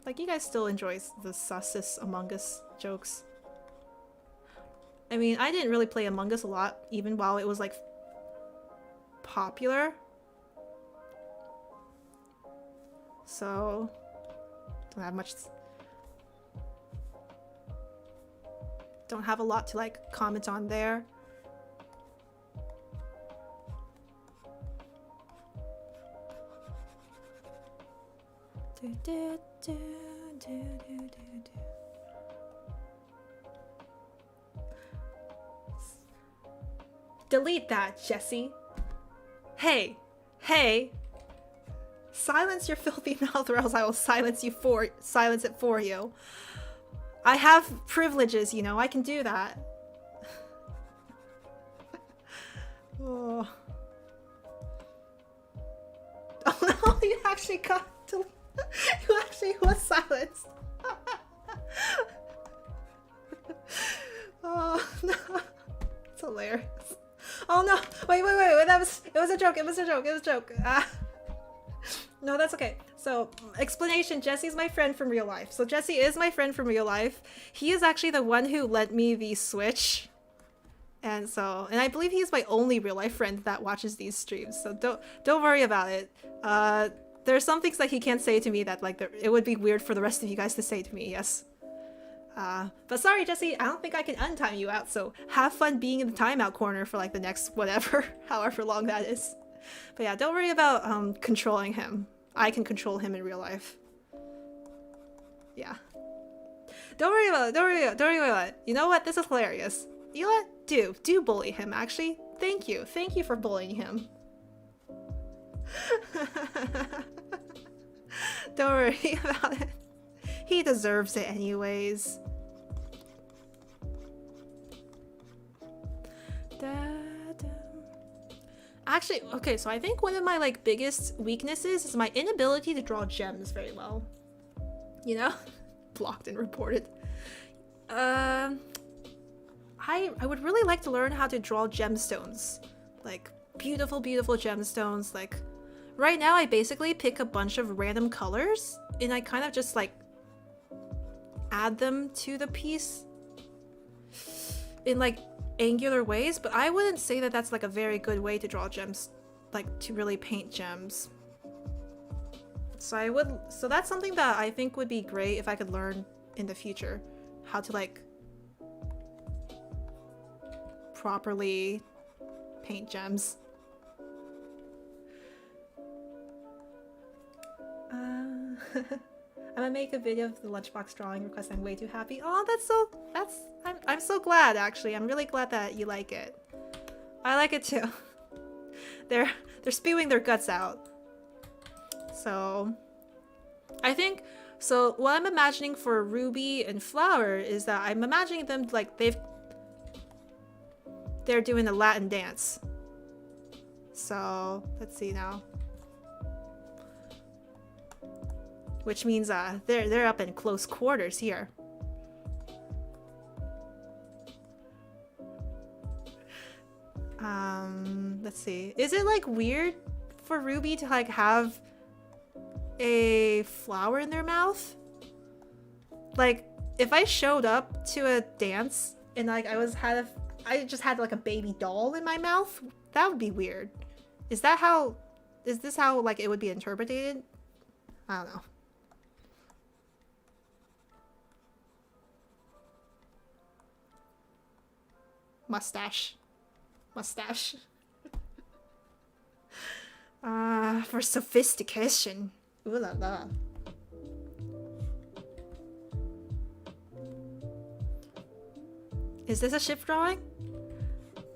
Like, you guys still enjoy the sussus Among Us jokes. I mean, I didn't really play Among Us a lot, even while it was like popular. So, don't have much. Don't have a lot to like comment on there. Delete that, Jesse. Hey, hey. Silence your filthy mouth, or else I will silence it for you. I have privileges, you know. I can do that. Oh. Oh no! You actually got to. You actually was silenced. Oh no! It's hilarious. Oh no! Wait! That was. It was a joke. It was a joke. No, that's okay. So, explanation, Jesse's my friend from real life. So Jesse is my friend from real life. He is actually the one who lent me the Switch. And I believe he's my only real life friend that watches these streams. So don't worry about it. There's some things that he can't say to me that like it would be weird for the rest of you guys to say to me, yes. But sorry, Jesse, I don't think I can untime you out, so have fun being in the timeout corner for like the next whatever, however long that is. But yeah, don't worry about controlling him. I can control him in real life. Yeah. Don't worry about it. You know what? This is hilarious. You know what? Do bully him, actually. Thank you for bullying him. Don't worry about it. He deserves it anyways. Actually, okay, so I think one of my like biggest weaknesses is my inability to draw gems very well. You know? Blocked and reported. I would really like to learn how to draw gemstones. Like beautiful gemstones. Like right now I basically pick a bunch of random colors and I kind of just like add them to the piece in like angular ways, but I wouldn't say that that's like a very good way to draw gems, like to really paint gems. So that's something that I think would be great if I could learn in the future, how to like properly paint gems. I'm gonna make a video of the lunchbox drawing request. I'm way too happy. Oh, I'm so glad, actually. I'm really glad that you like it. I like it too. They're spewing their guts out. So I think what I'm imagining for Ruby and Flower is that I'm imagining them like they're doing a Latin dance. So let's see now. Which means they're up in close quarters here. Let's see. Is it like weird for Ruby to like have a flower in their mouth? Like if I showed up to a dance and like I just had like a baby doll in my mouth, that would be weird. Is this how like it would be interpreted? I don't know. Mustache. Mustache. For sophistication. Ooh la la. Is this a ship drawing?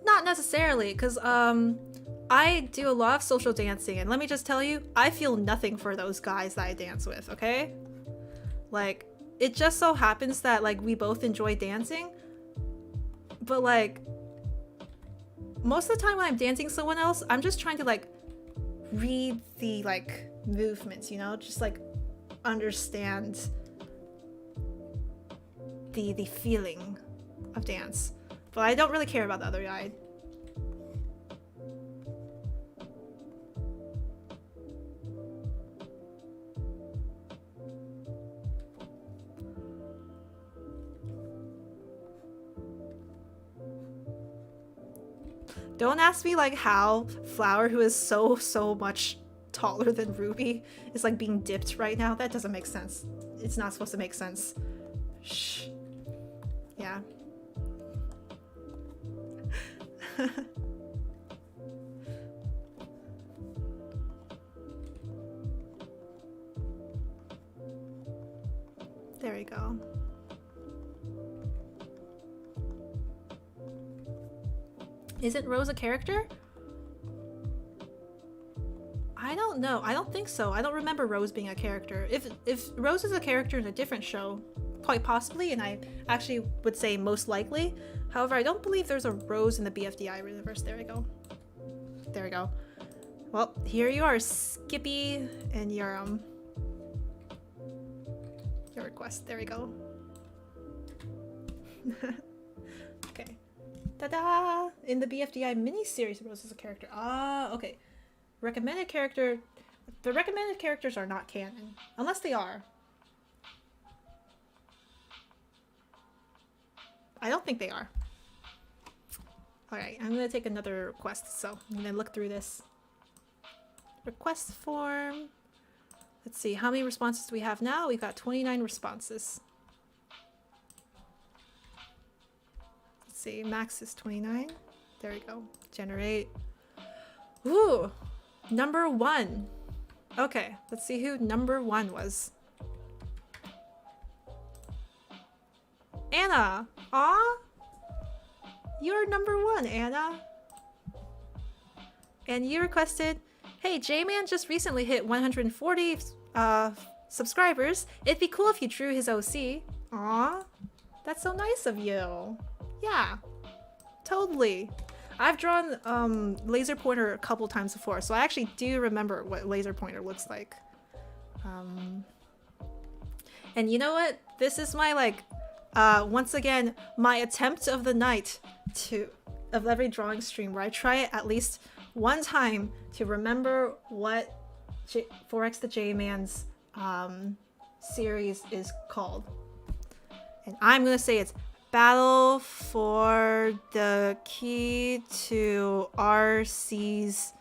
Not necessarily, because I do a lot of social dancing, and let me just tell you, I feel nothing for those guys that I dance with, okay? Like, it just so happens that, like, we both enjoy dancing, but, like, most of the time when I'm dancing with someone else, I'm just trying to, like, read the, like, movements, you know? Just, like, understand the feeling of dance. But I don't really care about the other guy. Don't ask me like how Flower, who is so much taller than Ruby, is like being dipped right now. That doesn't make sense. It's not supposed to make sense. Shh. Yeah. There we go. Isn't Rose a character? I don't know. I don't think so. I don't remember Rose being a character. If Rose is a character in a different show, quite possibly, and I actually would say most likely. However, I don't believe there's a Rose in the BFDI universe. There we go. There we go. Well, here you are, Skippy, and your request. There we go. Okay. Ta-da! In the BFDI miniseries, Rose is a character. Ah, okay. Recommended character. The recommended characters are not canon. Unless they are. I don't think they are. Alright, I'm gonna take another request, so I'm gonna look through this. Request form. Let's see, how many responses do we have now? We've got 29 responses. Let's see, max is 29. There we go. Generate. Ooh! Number 1. Okay, let's see who number 1 was. Anna! Aw! You're number 1, Anna! And you requested, hey, J-Man just recently hit 140 subscribers. It'd be cool if you drew his OC. Aw, that's so nice of you. Yeah, totally. I've drawn laser pointer a couple times before, so I actually do remember what laser pointer looks like. And you know what? This is my like, once again, my attempt of the night of every drawing stream where I try it at least one time to remember what 4X the J-Man's series is called. And I'm gonna say it's Battle for the Key to RC's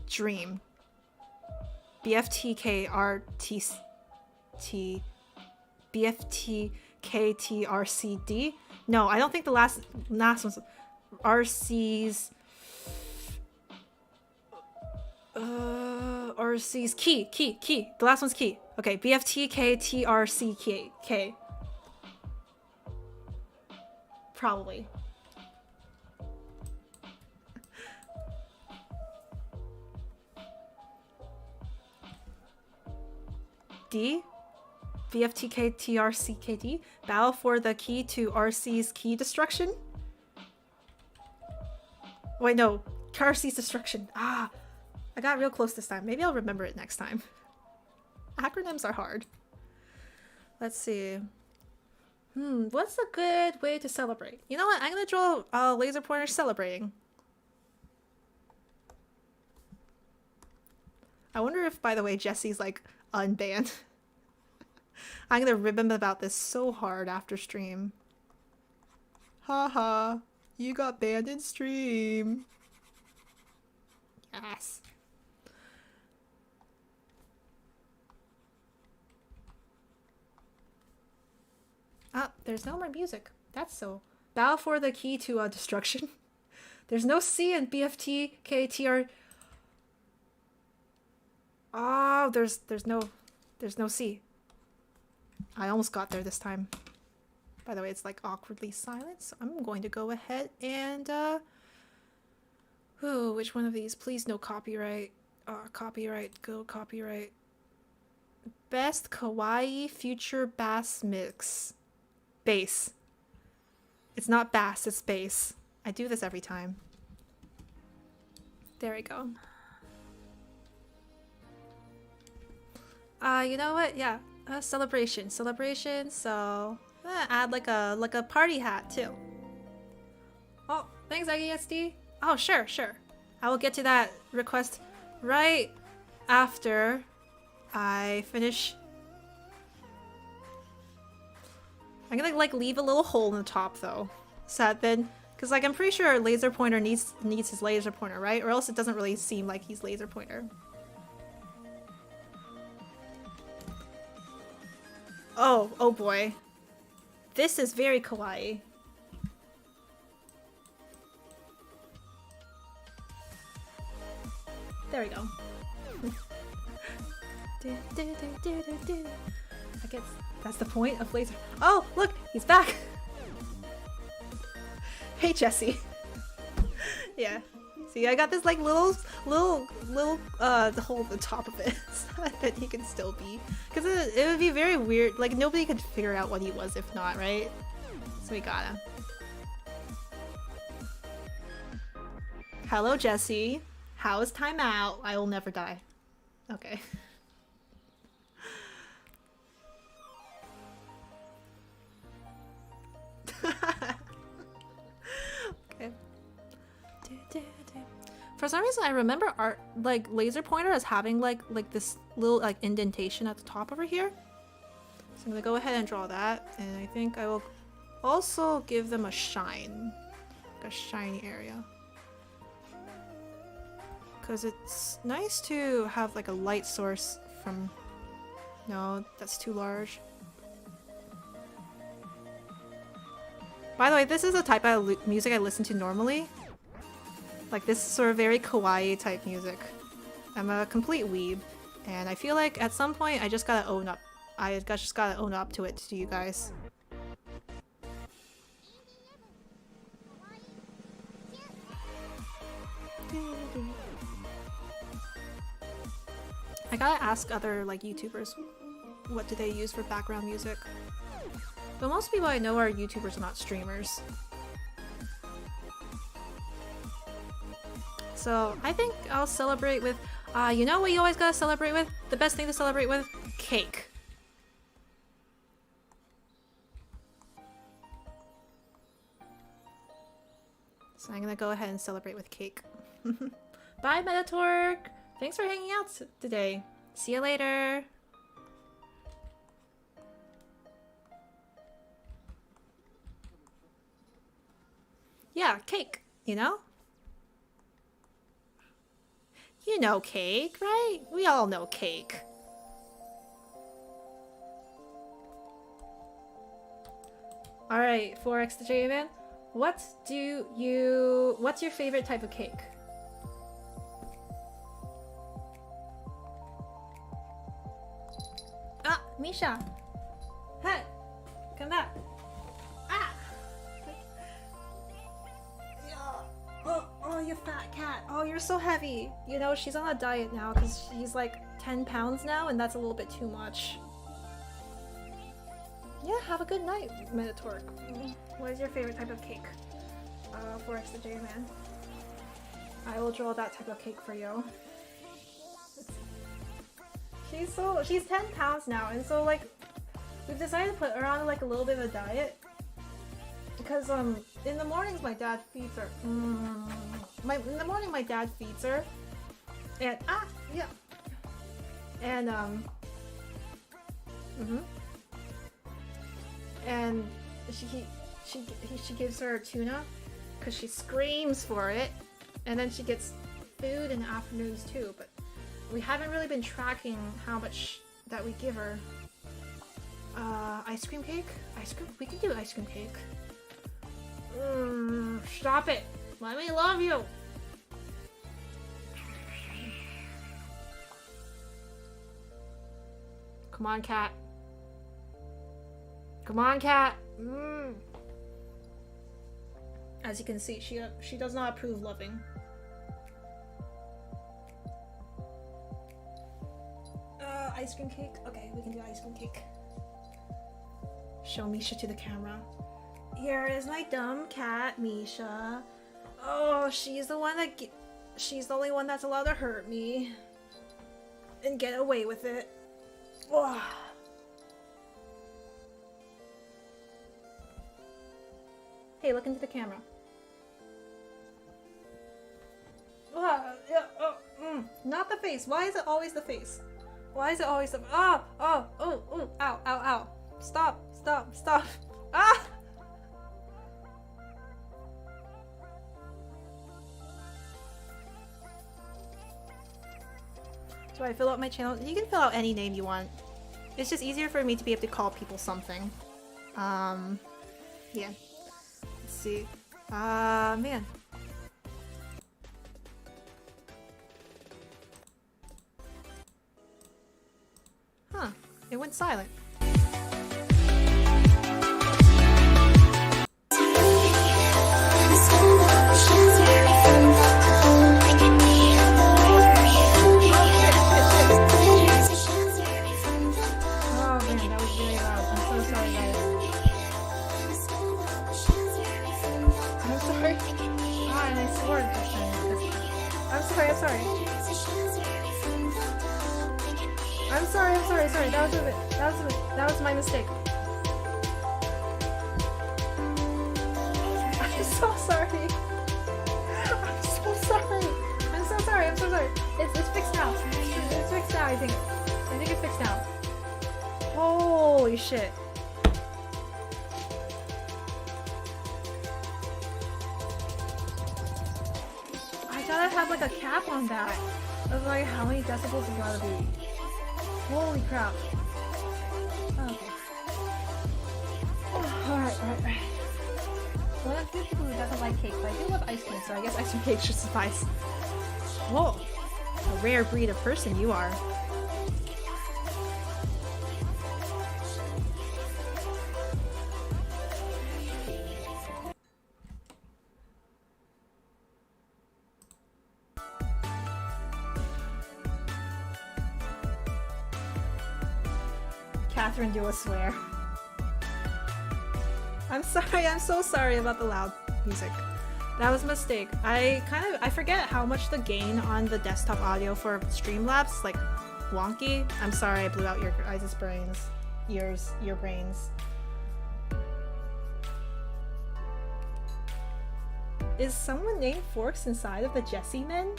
Dream. BFTKTRCD? No, I don't think the last one's RC's RC's key. The last one's key. Okay, BFTKTRCK. Probably. D? BFTKTRCKD? Battle for the key to RC's key destruction? Wait, no. RC's destruction. Ah! I got real close this time. Maybe I'll remember it next time. Acronyms are hard. Let's see. What's a good way to celebrate? You know what? I'm gonna draw a laser pointer celebrating. I wonder if, by the way, Jesse's like unbanned. I'm gonna rib him about this so hard after stream. Haha, you got banned in stream. Yes. Ah, there's no more music. That's so Bow for the key to destruction. There's no C in BFT, KTR. Oh, there's no C. I almost got there this time. By the way, it's like awkwardly silent, so I'm going to go ahead and oh, which one of these? Please no copyright. Copyright, go copyright. Best kawaii future bass mix. Bass. It's not bass, it's bass. I do this every time. There we go. You know what? Yeah, celebration. So add like a party hat too. Oh, thanks, IESD. Oh, sure. I will get to that request right after I finish. I'm gonna like leave a little hole in the top though, so that then, because like I'm pretty sure laser pointer needs his laser pointer, right? Or else it doesn't really seem like he's laser pointer. Oh boy. This is very kawaii. There we go. I guess that's the point of laser. Oh, look, he's back. Hey, Jesse. Yeah. See, I got this like little the hole at the top of it so that he can still be. Because it would be very weird. Like nobody could figure out what he was if not, right? So we gotta. Hello, Jesse. How is time out? I will never die. Okay. Okay. For some reason, I remember art like laser pointer as having like this little like indentation at the top over here. So I'm gonna go ahead and draw that, and I think I will also give them a shine, like a shiny area. Because it's nice to have like a light source from... No, that's too large. By the way, this is a type of music I listen to normally. Like this sort of very kawaii type music. I'm a complete weeb, and I feel like at some point I just gotta own up. Just gotta own up to it to you guys. I gotta ask other like YouTubers what do they use for background music. But most people I know are YouTubers, not streamers. So I think I'll celebrate with, you know what you always gotta celebrate with? The best thing to celebrate with? Cake. So I'm gonna go ahead and celebrate with cake. Bye, Metatorque! Thanks for hanging out today. See you later! Yeah, cake, you know? You know cake, right? We all know cake. Alright, 4x to J-Man. What's your favorite type of cake? Ah, Misha! Hey! Come back! Ah! Oh, you fat cat. Oh, you're so heavy. You know, she's on a diet now because she's like 10 pounds now, and that's a little bit too much. Yeah, have a good night, Metatorque. What is your favorite type of cake? 4x to J-Man. I will draw that type of cake for you. She's 10 pounds now, and so like we've decided to put her on like a little bit of a diet because in the mornings my dad feeds her. In the morning my dad feeds her, and yeah, and and she gives her tuna because she screams for it, and then she gets food in the afternoons too, but we haven't really been tracking how much that we give her. Ice cream cake? We can do ice cream cake. Stop it. Let me love you. Come on, cat. Come on, cat. As you can see, she does not approve loving. Ice cream cake? Okay, we can do ice cream cake. Show Misha to the camera. Here is my dumb cat, Misha. Oh, she's the only one that's allowed to hurt me. And get away with it. Oh. Hey, look into the camera. Not the face. Why is it always the face? Why is it always the... ow, ow. Stop. Ah! Do I fill out my channel? You can fill out any name you want. It's just easier for me to be able to call people something. Yeah. Let's see. Man. Huh. It went silent. I'm sorry. That was my mistake. I'm so sorry. It's fixed now. It's fixed now, I think it's fixed now. Holy shit. I gotta have like a cap on that. Of like how many decibels it gotta be. Holy crap. Okay. Alright. One of the people who doesn't like cake, but I do love ice cream, so I guess ice cream cake should suffice. Whoa. A rare breed of person you are. Catherine, do a swear. I'm sorry, I'm so sorry about the loud music. That was a mistake. I forget how much the gain on the desktop audio for Streamlabs, like, wonky. I'm sorry I blew out your guys' brains. Your brains. Is someone named Forks inside of the Jessie Men?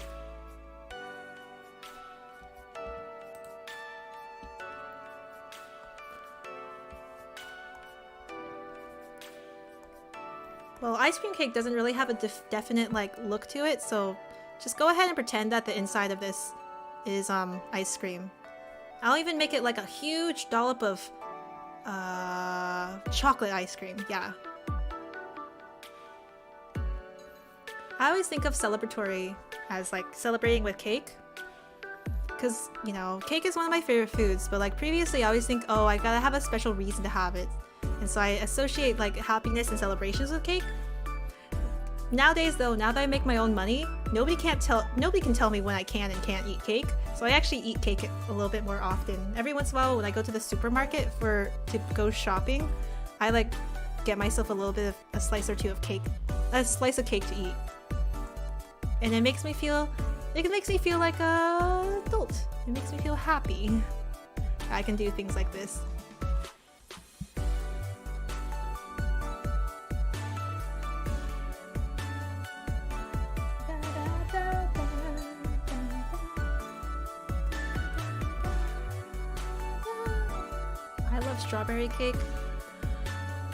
Well, ice cream cake doesn't really have a definite like look to it, so just go ahead and pretend that the inside of this is ice cream. I'll even make it like a huge dollop of chocolate ice cream. Yeah. I always think of celebratory as like celebrating with cake, because you know, cake is one of my favorite foods, but like previously I always think, oh, I gotta have a special reason to have it. And so I associate like happiness and celebrations with cake. Nowadays though, now that I make my own money, nobody can tell me when I can and can't eat cake. So I actually eat cake a little bit more often. Every once in a while when I go to the supermarket to go shopping, I like get myself a little bit of a slice or two of cake. A slice of cake to eat. And it makes me feel like a adult. It makes me feel happy. I can do things like this. I love strawberry cake.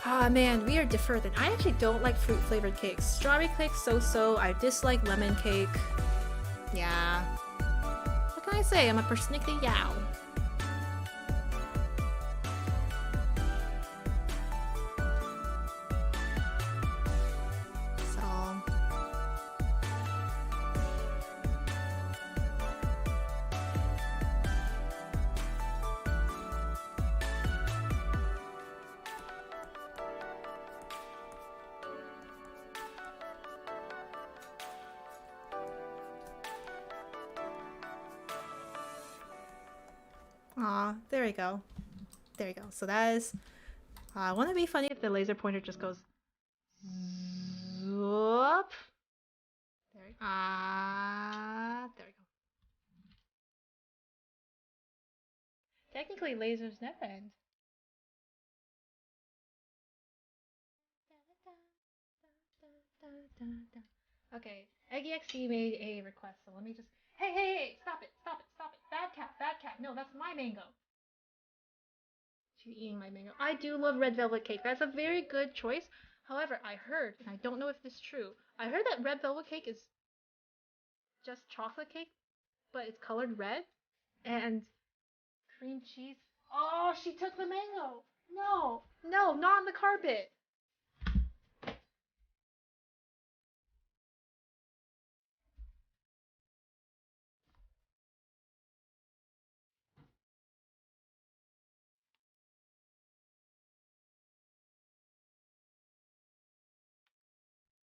Ah man, we are different. I actually don't like fruit flavored cakes. Strawberry cake so. I dislike lemon cake. Yeah. What can I say? I'm a persnickety yow. Aw, there we go. There we go. So that is... wouldn't it be funny if the laser pointer just goes... Zoop? There we go. There we go. Technically, lasers never end. Okay, EggyXD made a request, so let me just... Hey, stop it. Bad cat. No, that's my mango. She's eating my mango. I do love red velvet cake. That's a very good choice. However, I heard, and I don't know if this is true, I heard that red velvet cake is just chocolate cake, but it's colored red, and cream cheese. Oh, she took the mango. No, not on the carpet.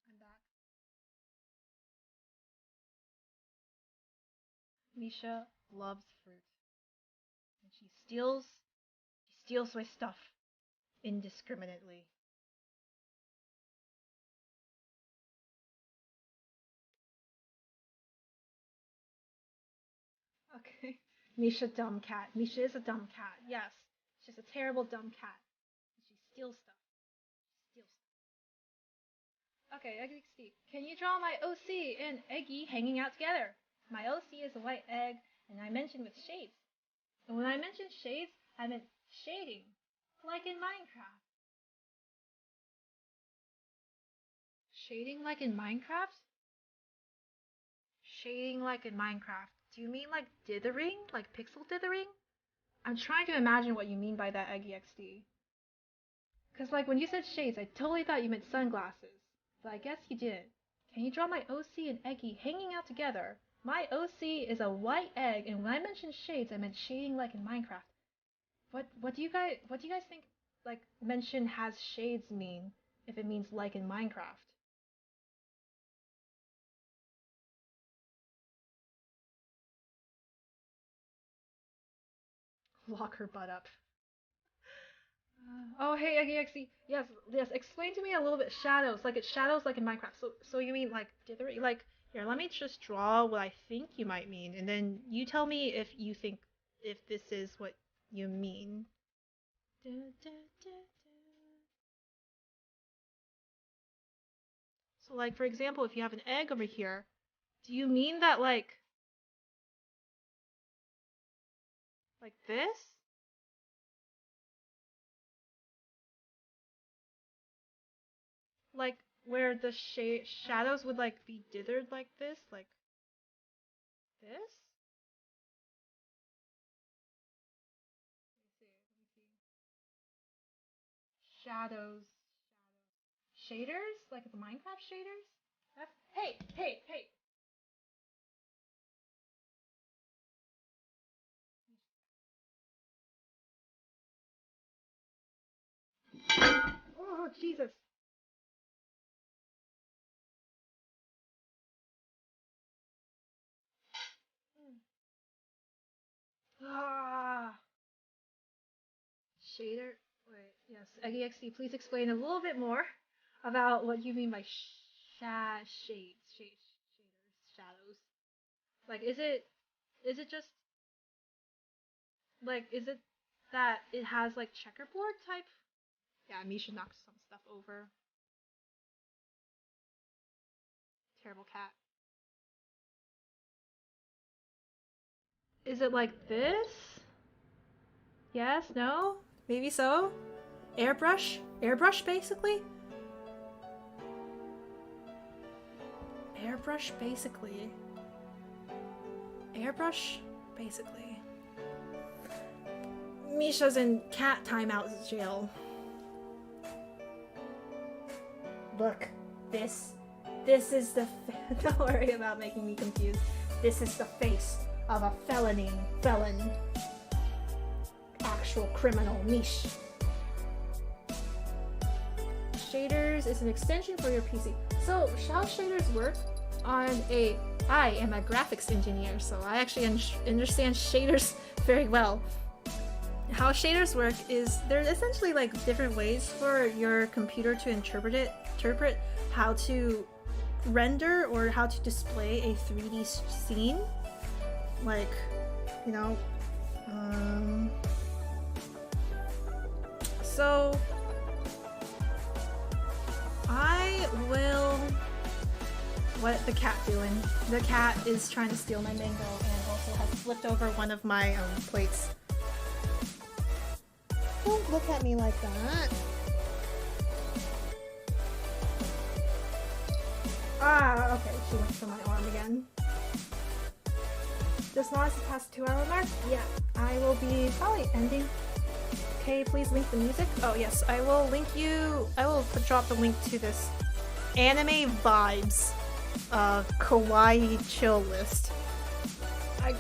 I'm back. Misha loves fruit, and she steals my stuff indiscriminately. Okay. Misha, dumb cat. Misha is a dumb cat. Yes. She's a terrible dumb cat. She steals stuff. Okay, Eggy Steve. Can you draw my OC and Eggy hanging out together? My OC is a white egg, and I mentioned with shades. And when I mentioned shades, I meant shading. Like in Minecraft. Shading like in Minecraft? Shading like in Minecraft. Do you mean like dithering? Like pixel dithering? I'm trying to imagine what you mean by that, Eggy XD. Cause like when you said shades, I totally thought you meant sunglasses. But I guess you didn't. Can you draw my OC and Eggy hanging out together? My OC is a white egg, and when I mentioned shades, I meant shading like in Minecraft. What do you guys think like mention has shades mean if it means like in Minecraft? Lock her butt up. Oh, hey, Eggy. Yes. Explain to me a little bit shadows, like it's shadows, like in Minecraft. So you mean like dithering? Like here, let me just draw what I think you might mean, and then you tell me if you think if this is what you mean. So, like for example, if you have an egg over here, do you mean that like this? Like where the shadows would like be dithered like this, like this? Shadows. Shaders? Like the Minecraft shaders? That's... Hey! Oh, Jesus. Ah. Shader? Wait, yes. EggyXD, please explain a little bit more about what you mean by shaders, shadows. Like, is it just like is it that it has like checkerboard type? Yeah, Misha knocked some stuff over. Terrible cat. Is it like this? Yes? No? Maybe so? Airbrush? Airbrush, basically? Airbrush, basically. Airbrush, basically. Misha's in cat timeout jail. Look, this is the... Don't worry about making me confused. This is the face of a felon. Actual criminal, Mish. Shaders is an extension for your PC. So, how shaders work I am a graphics engineer, so I actually understand shaders very well. how shaders work is there's essentially like different ways for your computer to interpret how to render or how to display a 3D scene. Like, you know, so I will. What the cat doing? The cat is trying to steal my mango and also has flipped over one of my plates. Don't look at me like that. Ah, okay, she went for my arm again. This not is past 2-hour mark? Yeah, I will be probably ending. Okay, please link the music. Oh yes, I will link you. I will drop the link to this anime vibes kawaii chill list. I'm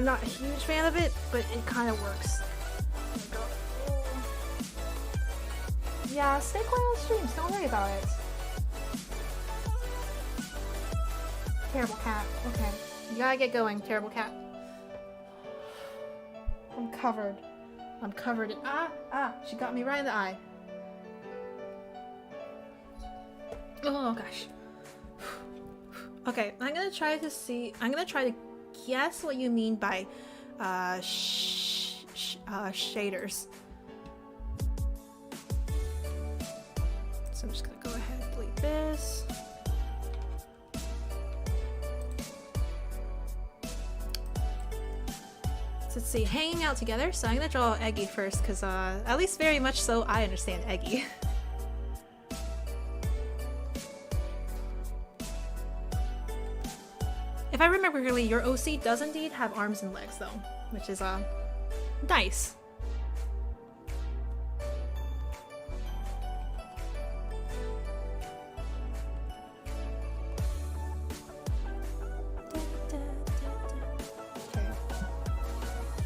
not a huge fan of it, but it kind of works. Yeah, stay quiet on streams, don't worry about it. Terrible cat, okay. You gotta get going, terrible cat. I'm covered in, she got me right in the eye. Oh gosh. Okay, I'm gonna try to guess what you mean by shaders. So I'm just gonna go ahead and delete this. So let's see, hanging out together. So I'm gonna draw Eggy first, because at least very much so I understand Eggy. If I remember correctly, your OC does indeed have arms and legs though, which is nice.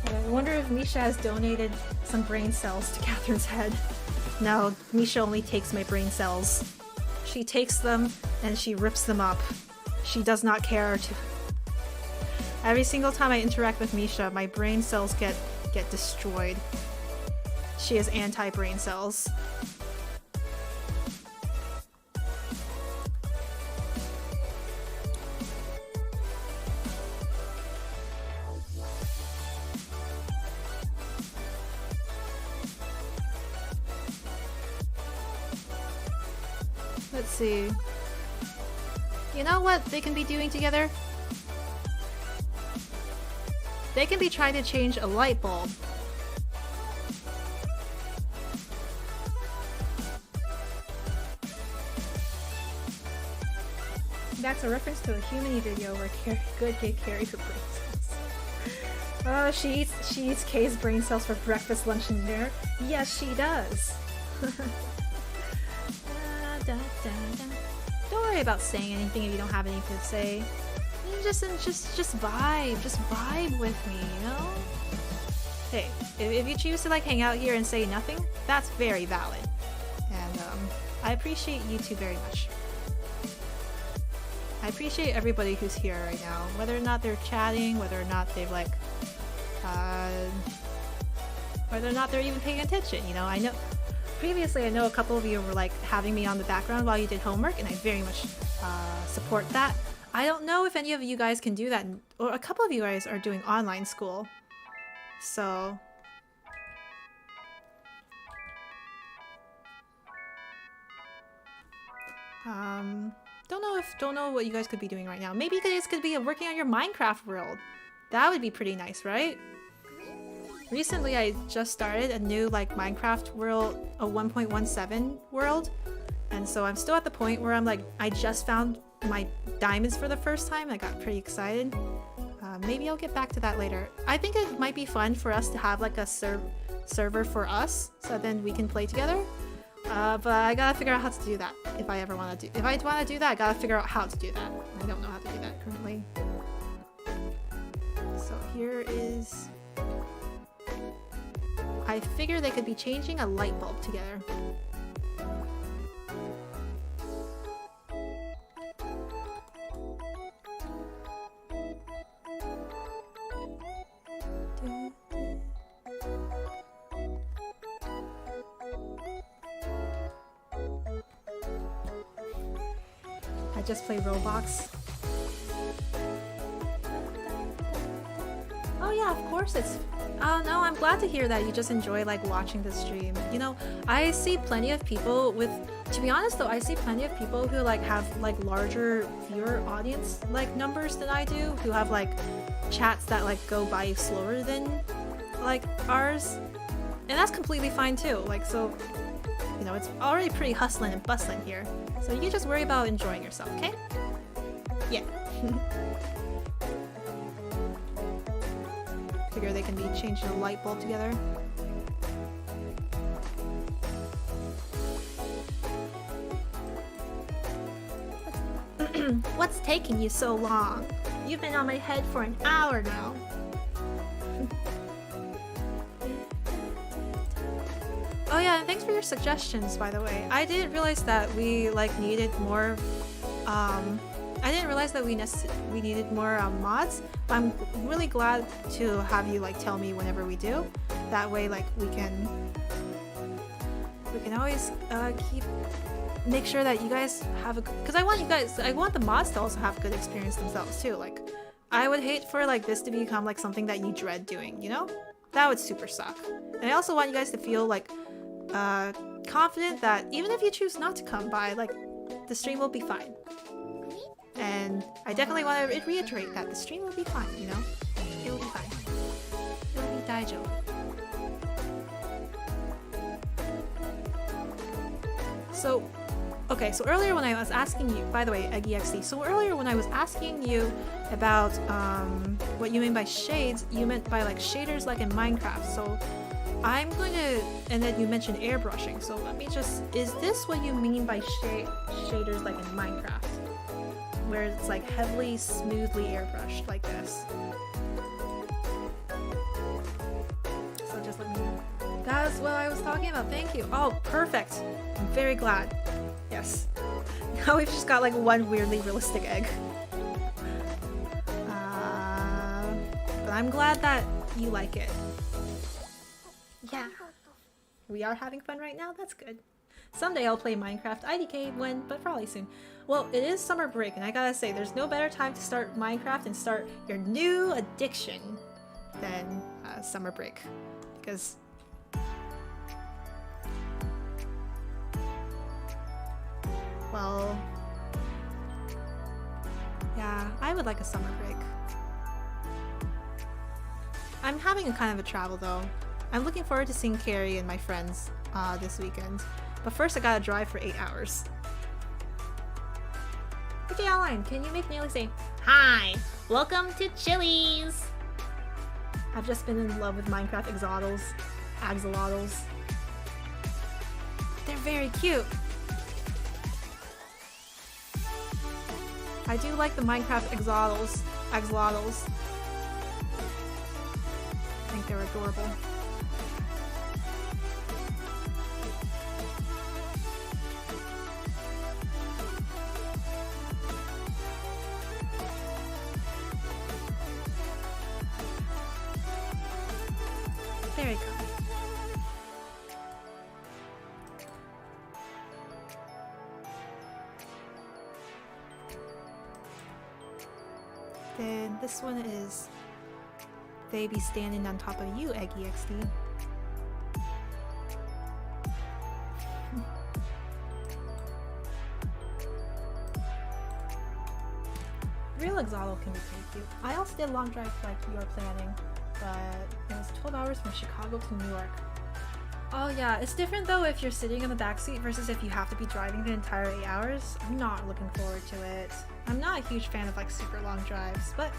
I wonder if Misha has donated some brain cells to Catherine's head. No, Misha only takes my brain cells. She takes them and she rips them up. She does not care to... Every single time I interact with Misha, my brain cells get destroyed. She has anti-brain cells. Let's see. You know what they can be doing together? They can be trying to change a light bulb. That's a reference to a Humany video where Good gave Carrie her brain cells. Oh, she eats Kay's brain cells for breakfast, lunch, and dinner. Yes, she does. Don't worry about saying anything if you don't have anything to say. Just vibe with me, you know? Hey, if you choose to like hang out here and say nothing, that's very valid. And I appreciate you two very much. I appreciate everybody who's here right now, whether or not they're chatting, whether or not they've like, whether or not they're even paying attention, you know? I know, previously I know a couple of you were like having me on the background while you did homework, and I very much support that. I don't know if any of you guys can do that, or a couple of you guys are doing online school, so... Don't know what you guys could be doing right now. Maybe you guys could be working on your Minecraft world. That would be pretty nice, right? Recently, I just started a new like Minecraft world, a 1.17 world, and so I'm still at the point where I'm like, I just found my diamonds for the first time. I got pretty excited. Maybe I'll get back to that later. I think it might be fun for us to have like a server for us, so then we can play together. But I gotta figure out how to do that if I ever want to do. If I want to do that, I gotta figure out how to do that. I don't know how to do that currently. So here is. I figure they could be changing a light bulb together. just play Roblox. Oh yeah, of course it's... Oh no, I'm glad to hear that you just enjoy like watching the stream. You know, I see plenty of people with... To be honest though, I see plenty of people who like have like larger viewer audience like numbers than I do, who have like chats that like go by slower than like ours. And that's completely fine too. Like, so, you know, it's already pretty hustling and bustling here. So you just worry about enjoying yourself, okay? Yeah. Figure they can be changing a light bulb together. What's taking you so long? You've been on my head for an hour now. Oh yeah, and thanks for your suggestions, by the way. I didn't realize that we like needed more. I didn't realize that we needed more mods. But I'm really glad to have you like tell me whenever we do. That way, like we can always make sure that you guys have a. Because I want the mods to also have a good experience themselves too. Like, I would hate for like this to become like something that you dread doing. You know, that would super suck. And I also want you guys to feel like confident that even if you choose not to come by, like the stream will be fine. And I definitely want to reiterate that the stream will be fine, you know? It will be fine. It will be daijoubu. So, okay, so earlier when I was asking you, by the way, EggieXD, so earlier when I was asking you about what you mean by shades, you meant by like shaders like in Minecraft. So I'm going to, and then you mentioned airbrushing, so let me just, is this what you mean by shaders like in Minecraft? Where it's like heavily, smoothly airbrushed like this. So just let me know. That's what I was talking about, thank you. Oh, perfect. I'm very glad. Yes. Now we've just got like one weirdly realistic egg. But I'm glad that you like it. Yeah. We are having fun right now, that's good. Someday I'll play Minecraft IDK when, but probably soon. Well, it is summer break, and I gotta say, there's no better time to start Minecraft and start your new addiction than summer break. Because... well... yeah, I would like a summer break. I'm having a kind of a travel though. I'm looking forward to seeing Carrie and my friends this weekend. But first I gotta drive for 8 hours. Okay, Outline, can you make Nearly say, Hi! Welcome to Chili's! I've just been in love with Minecraft axolotls. They're very cute. I do like the Minecraft axolotls. I think they're adorable. There we go. Then this one is They Be Standing on Top of You, EggieXD. Real Exotic can be pretty cute. I also did a long drive like you are planning, but it was 12 hours from Chicago to New York. Oh yeah, it's different though if you're sitting in the backseat versus if you have to be driving the entire 8 hours. I'm not looking forward to it. I'm not a huge fan of like super long drives, but...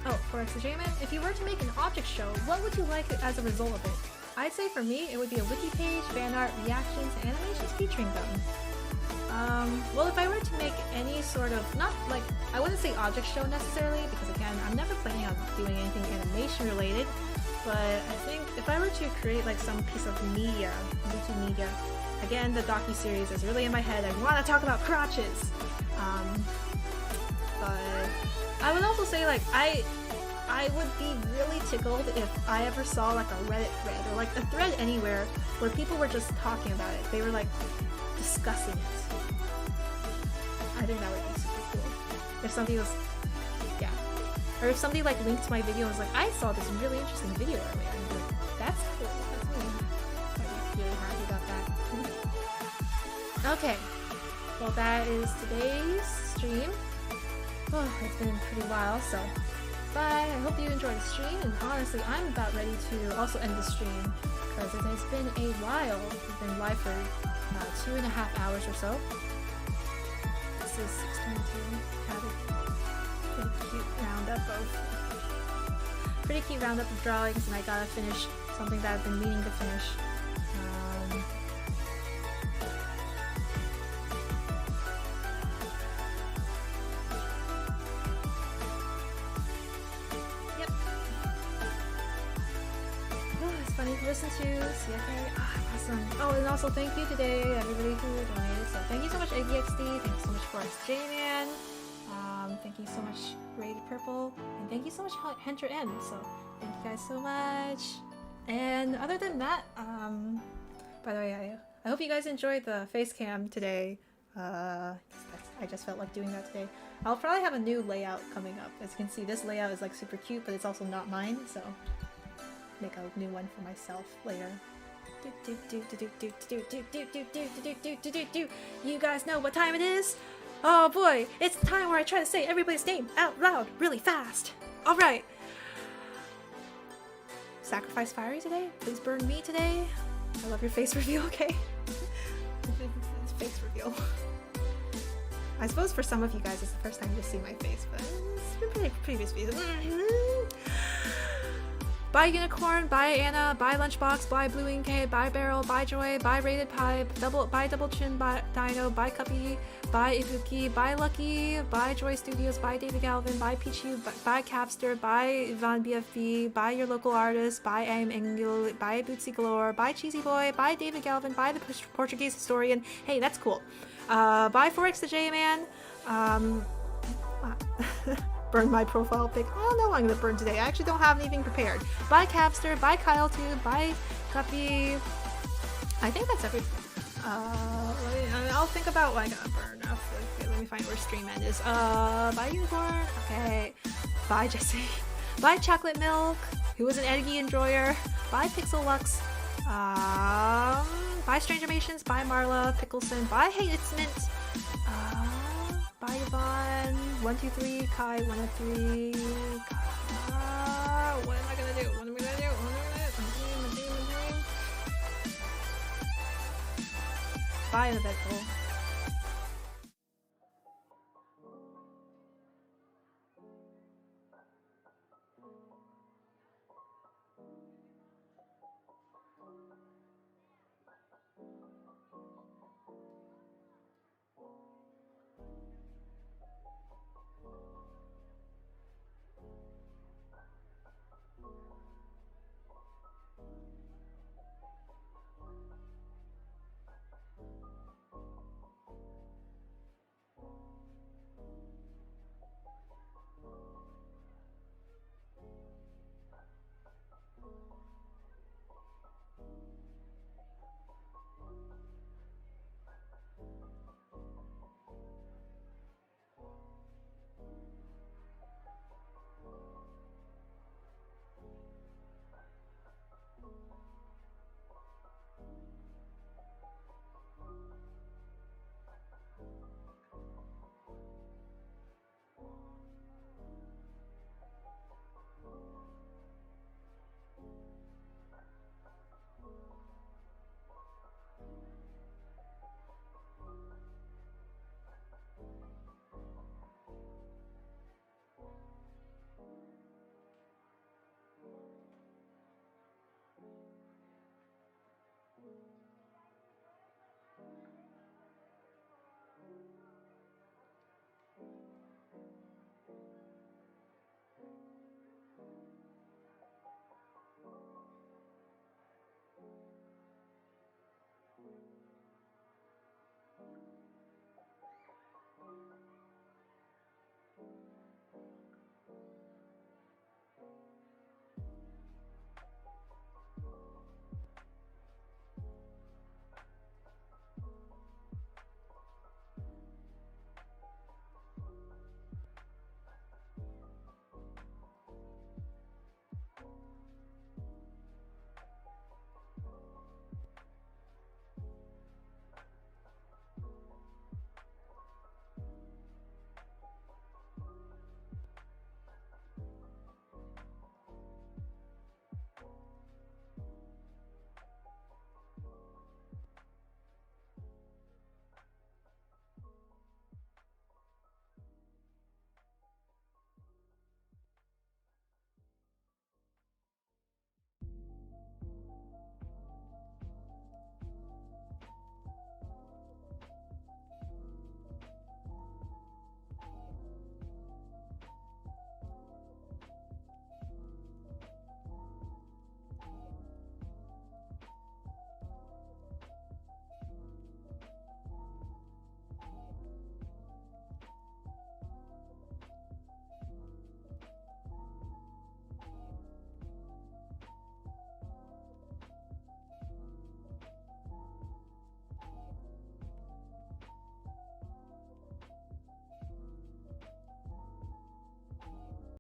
oh, for Exajamin, if you were to make an object show, what would you like as a result of it? I'd say for me, it would be a wiki page, fan art, reactions, and animations featuring them. Well, if I were to make any sort of, not like, I wouldn't say object show necessarily, because again, I'm never planning on doing anything animation related, but I think if I were to create like some piece of media, multimedia, again, the docu-series is really in my head, I want to talk about crotches, but I would also say like, I would be really tickled if I ever saw like a Reddit thread or like a thread anywhere where people were just talking about it. They were like discussing it. I think that would be super cool. If somebody was, yeah. Or if somebody like linked my video and was like, I saw this really interesting video earlier. And I'd be like, that's cool. That's me. I'd be really happy about that. Okay. Well, that is today's stream. Oh, it's been a pretty while, so bye. I hope you enjoyed the stream, and honestly, I'm about ready to also end the stream because it's been a while. We've been live for 2.5 hours or so. This is 6:22. Had a pretty cute roundup of drawings, and I gotta finish something that I've been meaning to finish. Funny to listen to. CFA. Awesome. Oh, and also thank you today, everybody who donated. So thank you so much, ABXD. Thank you so much, Forrest J-Man. Thank you so much, Rated Purple. And thank you so much, Hunter M. So thank you guys so much. And other than that, by the way, I hope you guys enjoyed the face cam today. I just felt like doing that today. I'll probably have a new layout coming up. As you can see, this layout is like super cute, but it's also not mine, so make a new one for myself later. You guys know what time it is? Oh boy, it's the time where I try to say everybody's name out loud really fast. Alright. Sacrifice Fiery today? Please burn me today? I love your face reveal, okay? Face reveal. I suppose for some of you guys it's the first time you see my face, but it's been pretty previous videos. Bye Unicorn, bye Anna, bye Lunchbox, bye Blue Inkay, bye Barrel, bye Joy, bye Rated Pipe, bye Double Chin, bye Dino, bye Cuppy, bye Ibuki, bye Lucky, bye Joy Studios, bye David Galvin, bye Pichu, bye Capster, bye Yvonne BFB, bye Your Local Artist, bye Aim Engel, bye Bootsy Galore, bye Cheesy Boy, bye David Galvin, bye the Portuguese Historian. Hey, that's cool. Bye Forex the J-Man. Burn my profile pic. I don't know what I'm gonna burn today. I actually don't have anything prepared. Bye Capster, bye Kyle too, bye Guppy. I think that's everything. I'll think about what I gotta burn. Okay, let me find where stream end is. Bye Unicorn. Okay. Bye Jesse. Bye Chocolate Milk, who was an Edgy Enjoyer. Bye Pixel Lux. Bye Strangermations. Bye Marla Pickleson. Bye Hey It's Mint. Bye Yvonne, 123, Kai, 103, what am I gonna do? What am I gonna do? Bye, Uneventful.